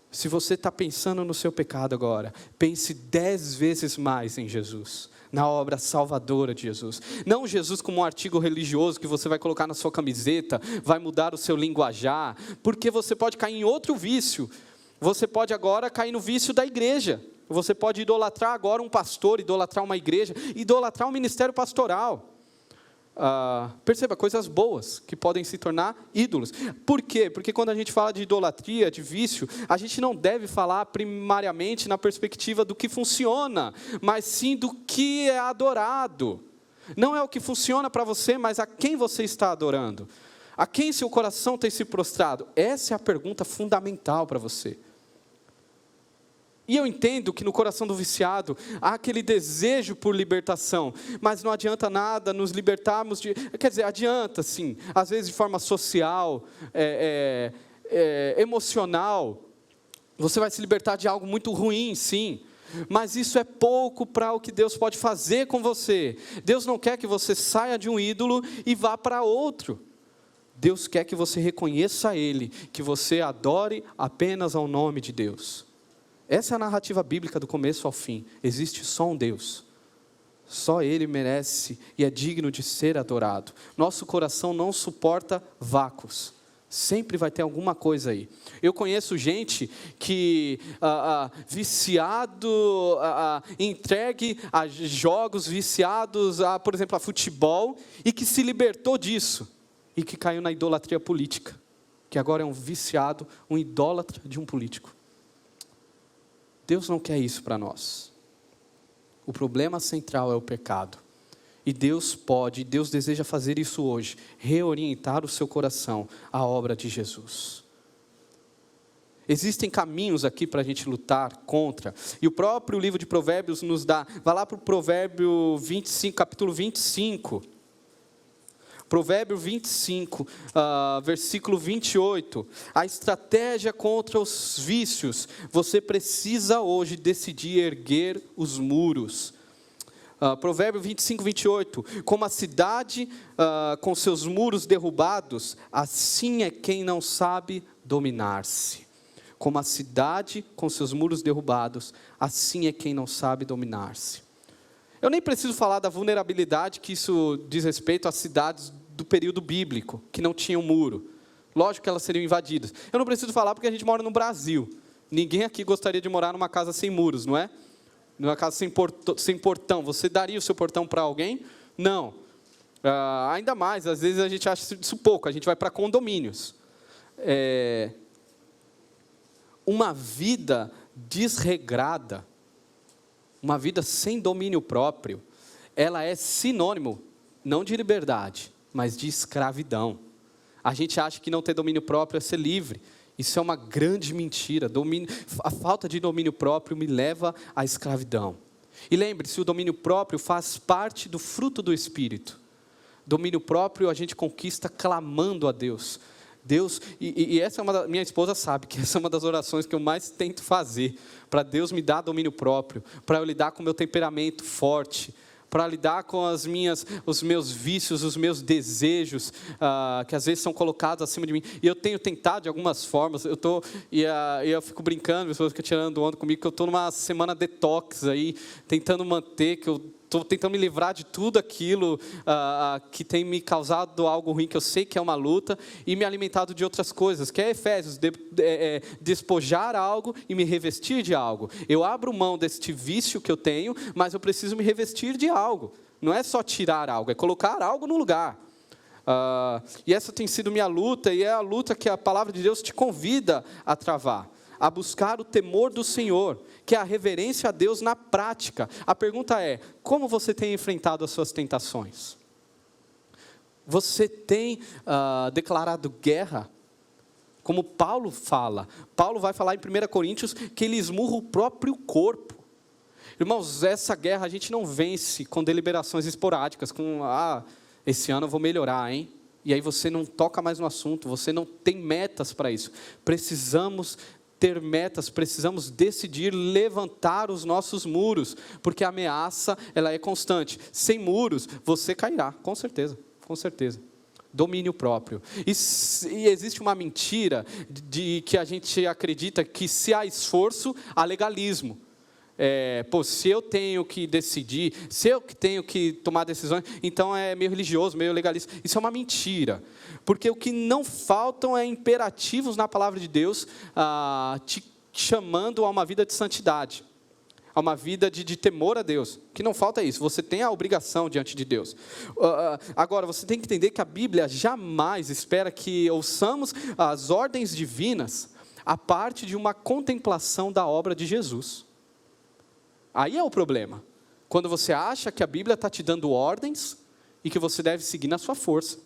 Se você está pensando no seu pecado agora, pense 10 vezes mais em Jesus, na obra salvadora de Jesus. Não Jesus como um artigo religioso que você vai colocar na sua camiseta, vai mudar o seu linguajar, porque você pode cair em outro vício. Você pode agora cair no vício da igreja. Você pode idolatrar agora um pastor, idolatrar uma igreja, idolatrar um ministério pastoral. perceba, coisas boas que podem se tornar ídolos. Por quê? Porque quando a gente fala de idolatria, de vício, a gente não deve falar primariamente na perspectiva do que funciona, mas sim do que é adorado. Não é o que funciona para você, mas a quem você está adorando. A quem seu coração tem se prostrado? Essa é a pergunta fundamental para você. E eu entendo que no coração do viciado há aquele desejo por libertação, mas não adianta nada nos libertarmos de... Quer dizer, adianta sim, às vezes de forma social, emocional. Você vai se libertar de algo muito ruim, sim, mas isso é pouco para o que Deus pode fazer com você. Deus não quer que você saia de um ídolo e vá para outro. Deus quer que você reconheça Ele, que você adore apenas ao nome de Deus. Essa é a narrativa bíblica do começo ao fim. Existe só um Deus. Só Ele merece e é digno de ser adorado. Nosso coração não suporta vácuos. Sempre vai ter alguma coisa aí. Eu conheço gente que viciado, entregue a jogos, viciados, por exemplo, a futebol, e que se libertou disso. E que caiu na idolatria política. Que agora é um viciado, um idólatra de um político. Deus não quer isso para nós. O problema central é o pecado. E Deus deseja fazer isso hoje, reorientar o seu coração à obra de Jesus. Existem caminhos aqui para a gente lutar contra, e o próprio livro de Provérbios nos dá, vai lá para o Provérbio 25, capítulo 25, Provérbio 25, versículo 28, a estratégia contra os vícios, você precisa hoje decidir erguer os muros. Provérbio 25, 28, como a cidade com seus muros derrubados, assim é quem não sabe dominar-se. Como a cidade com seus muros derrubados, assim é quem não sabe dominar-se. Eu nem preciso falar da vulnerabilidade que isso diz respeito às cidades do período bíblico, que não tinham muro. Lógico que elas seriam invadidas. Eu não preciso falar porque a gente mora no Brasil. Ninguém aqui gostaria de morar numa casa sem muros, não é? Numa casa sem portão. Você daria o seu portão para alguém? Não. Ainda mais, às vezes a gente acha isso pouco, a gente vai para condomínios. Uma vida desregrada, uma vida sem domínio próprio, ela é sinônimo, não de liberdade, mas de escravidão. A gente acha que não ter domínio próprio é ser livre. Isso é uma grande mentira. A falta de domínio próprio me leva à escravidão. E lembre-se, o domínio próprio faz parte do fruto do Espírito. Domínio próprio a gente conquista clamando a Deus. E essa é minha esposa sabe que essa é uma das orações que eu mais tento fazer, para Deus me dar domínio próprio, para eu lidar com o meu temperamento forte, para lidar com os meus vícios, os meus desejos, que às vezes são colocados acima de mim. E eu tenho tentado de algumas formas, eu fico brincando, as pessoas ficam tirando onda comigo, que eu estou numa semana detox aí, tentando manter, que eu estou tentando me livrar de tudo aquilo que tem me causado algo ruim, que eu sei que é uma luta, e me alimentado de outras coisas, que é Efésios, despojar algo e me revestir de algo. Eu abro mão deste vício que eu tenho, mas eu preciso me revestir de algo. Não é só tirar algo, é colocar algo no lugar. E essa tem sido minha luta, e é a luta que a palavra de Deus te convida a travar, a buscar o temor do Senhor, que é a reverência a Deus na prática. A pergunta é, como você tem enfrentado as suas tentações? Você tem declarado guerra? Como Paulo fala. Paulo vai falar em 1 Coríntios que ele esmurra o próprio corpo. Irmãos, essa guerra a gente não vence com deliberações esporádicas, com, esse ano eu vou melhorar, hein? E aí você não toca mais no assunto, você não tem metas para isso. Precisamos ter metas, precisamos decidir levantar os nossos muros, porque a ameaça, ela é constante. Sem muros, você cairá, com certeza, com certeza. Domínio próprio. E existe uma mentira de que a gente acredita que se há esforço, há legalismo. Se eu tenho que decidir, se eu tenho que tomar decisões, então é meio religioso, meio legalista. Isso é uma mentira, porque o que não faltam é imperativos na palavra de Deus, te chamando a uma vida de santidade. a uma vida de temor a Deus. Que não falta isso, você tem a obrigação diante de Deus. Agora, você tem que entender que a Bíblia jamais espera que ouçamos as ordens divinas a parte de uma contemplação da obra de Jesus. Aí é o problema. Quando você acha que a Bíblia está te dando ordens e que você deve seguir na sua força.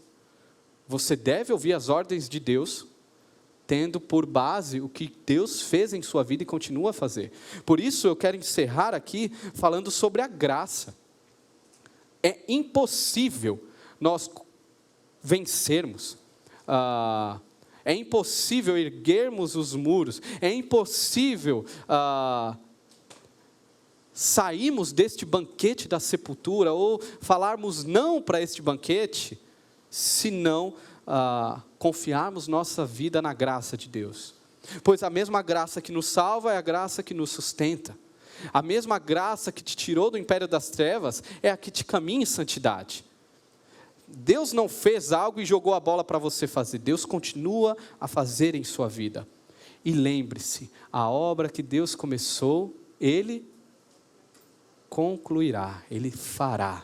Você deve ouvir as ordens de Deus, tendo por base o que Deus fez em sua vida e continua a fazer. Por isso eu quero encerrar aqui falando sobre a graça. É impossível nós vencermos, é impossível erguermos os muros, é impossível sairmos deste banquete da sepultura ou falarmos não para este banquete, se não confiarmos nossa vida na graça de Deus. Pois a mesma graça que nos salva é a graça que nos sustenta. A mesma graça que te tirou do império das trevas é a que te caminha em santidade. Deus não fez algo e jogou a bola para você fazer. Deus continua a fazer em sua vida. E lembre-se, a obra que Deus começou, Ele concluirá, Ele fará.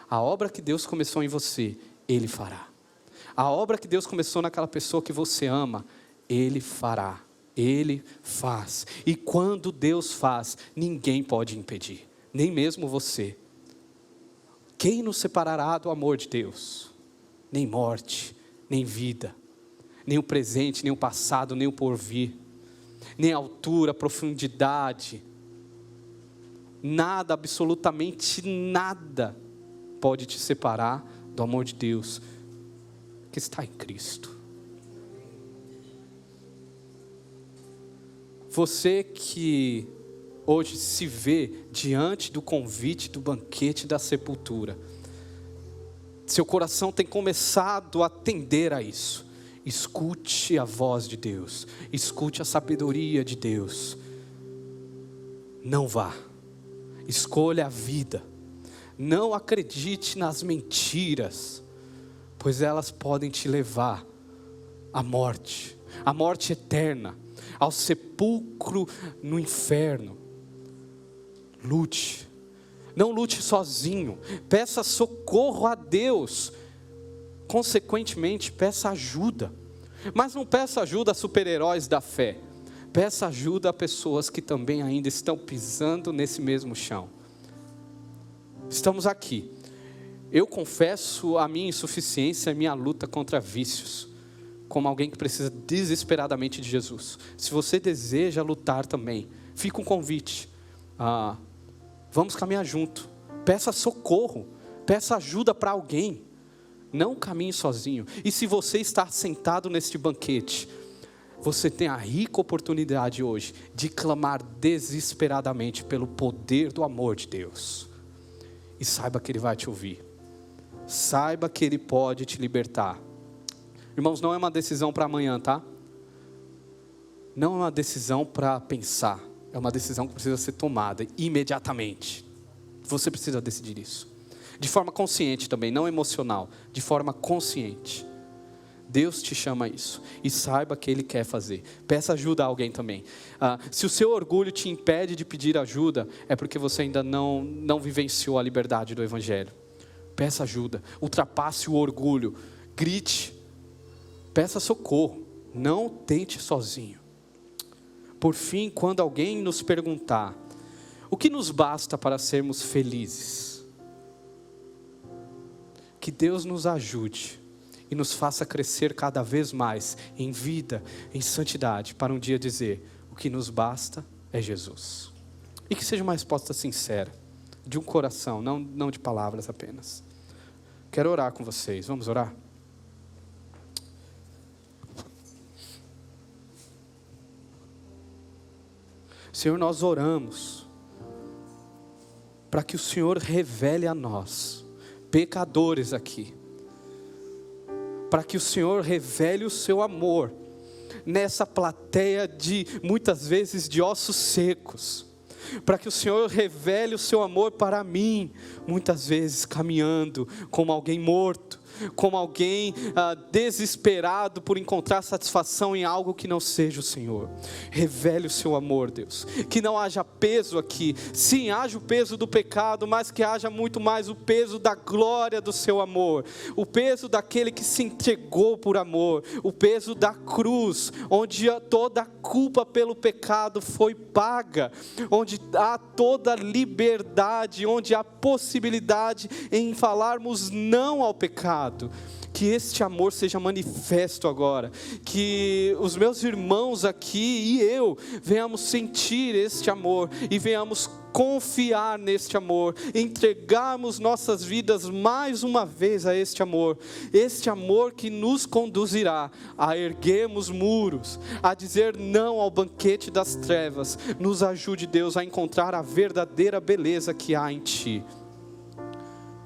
A obra que Deus começou em você, Ele fará. A obra que Deus começou naquela pessoa que você ama, Ele fará, Ele faz. E quando Deus faz, ninguém pode impedir, nem mesmo você. Quem nos separará do amor de Deus? Nem morte, nem vida, nem o presente, nem o passado, nem o porvir, nem altura, profundidade. Nada, absolutamente nada, pode te separar do amor de Deus que está em Cristo. Você que hoje se vê diante do convite do banquete da sepultura, seu coração tem começado a atender a isso. Escute a voz de Deus, escute a sabedoria de Deus. Não vá, escolha a vida. Não acredite nas mentiras, pois elas podem te levar à morte eterna, ao sepulcro no inferno. Lute, não lute sozinho, peça socorro a Deus, consequentemente peça ajuda, mas não peça ajuda a super-heróis da fé, peça ajuda a pessoas que também ainda estão pisando nesse mesmo chão. Estamos aqui. Eu confesso a minha insuficiência, a minha luta contra vícios, como alguém que precisa desesperadamente de Jesus. Se você deseja lutar também, fica um convite. Vamos caminhar junto. Peça socorro, peça ajuda para alguém. Não caminhe sozinho. E se você está sentado neste banquete, você tem a rica oportunidade hoje de clamar desesperadamente pelo poder do amor de Deus. E saiba que Ele vai te ouvir. Saiba que Ele pode te libertar. Irmãos, não é uma decisão para amanhã, tá? Não é uma decisão para pensar. É uma decisão que precisa ser tomada imediatamente. Você precisa decidir isso. De forma consciente também, não emocional. De forma consciente. Deus te chama a isso. E saiba que Ele quer fazer. Peça ajuda a alguém também. Se o seu orgulho te impede de pedir ajuda, é porque você ainda não vivenciou a liberdade do Evangelho. Peça ajuda. Ultrapasse o orgulho. Grite. Peça socorro. Não tente sozinho. Por fim, quando alguém nos perguntar: o que nos basta para sermos felizes? Que Deus nos ajude e nos faça crescer cada vez mais em vida, em santidade, para um dia dizer: o que nos basta é Jesus. E que seja uma resposta sincera, de um coração, não de palavras apenas. Quero orar com vocês, vamos orar? Senhor, nós oramos para que o Senhor revele a nós, pecadores aqui, para que o Senhor revele o seu amor nessa plateia de, muitas vezes, de ossos secos, para que o Senhor revele o seu amor para mim, muitas vezes caminhando como alguém morto, como alguém desesperado por encontrar satisfação em algo que não seja o Senhor. Revele o seu amor, Deus. Que não haja peso aqui. Sim, haja o peso do pecado, mas que haja muito mais o peso da glória do seu amor. O peso daquele que se entregou por amor. O peso da cruz, onde toda a culpa pelo pecado foi paga. Onde há toda a liberdade, onde há possibilidade em falarmos não ao pecado. Que este amor seja manifesto agora, que os meus irmãos aqui e eu venhamos sentir este amor e venhamos confiar neste amor, entregarmos nossas vidas mais uma vez a este amor que nos conduzirá a erguermos muros, a dizer não ao banquete das trevas. Nos ajude, Deus, a encontrar a verdadeira beleza que há em Ti.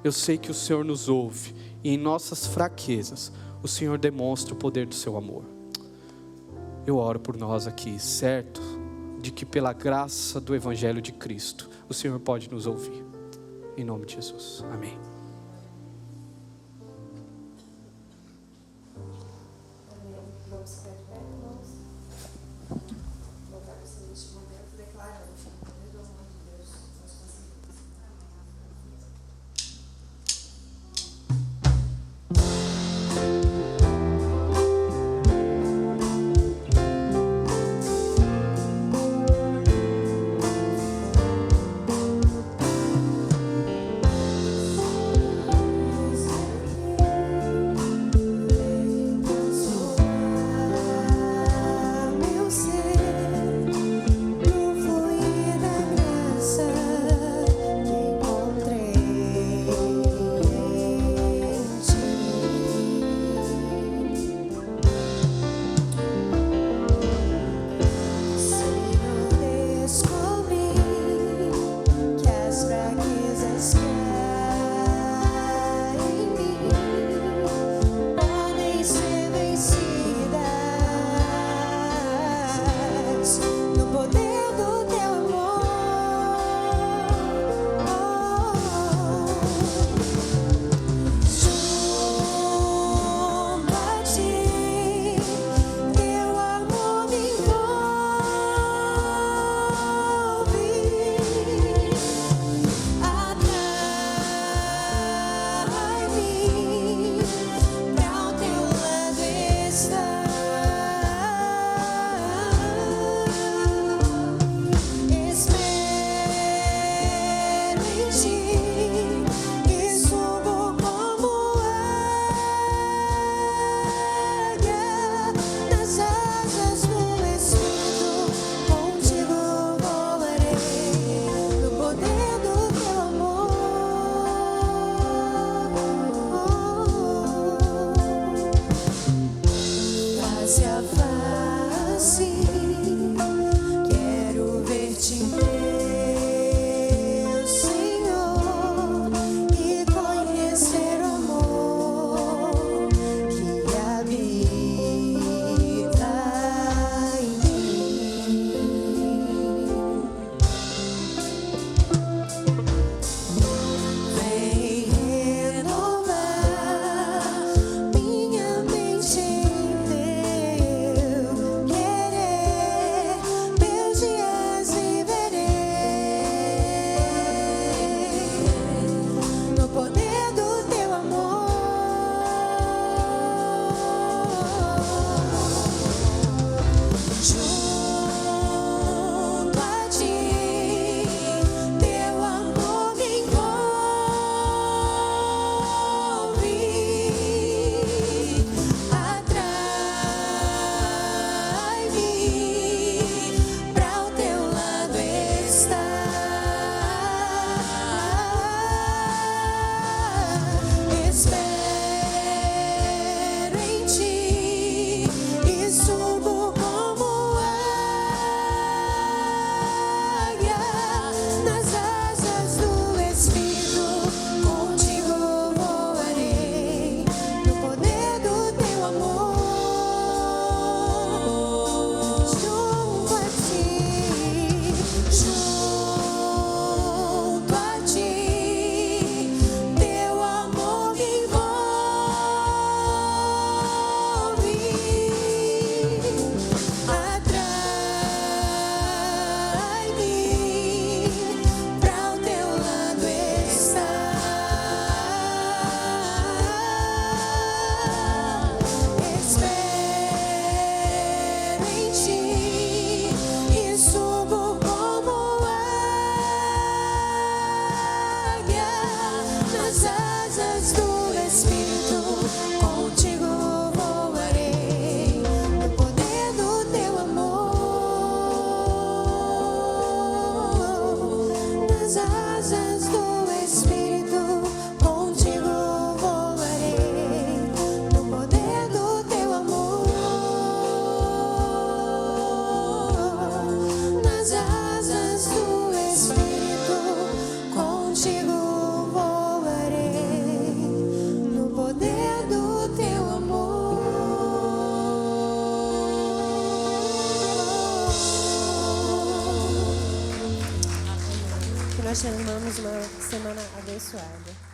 Eu sei que o Senhor nos ouve, e em nossas fraquezas, o Senhor demonstra o poder do seu amor. Eu oro por nós aqui, certo de que pela graça do Evangelho de Cristo, o Senhor pode nos ouvir. Em nome de Jesus, amém. Vamos ficar de pé, irmãos. Louvar o Senhor neste momento, declarando o poder do amor de Deus. Nós conseguimos. nós tenhamos uma semana abençoada.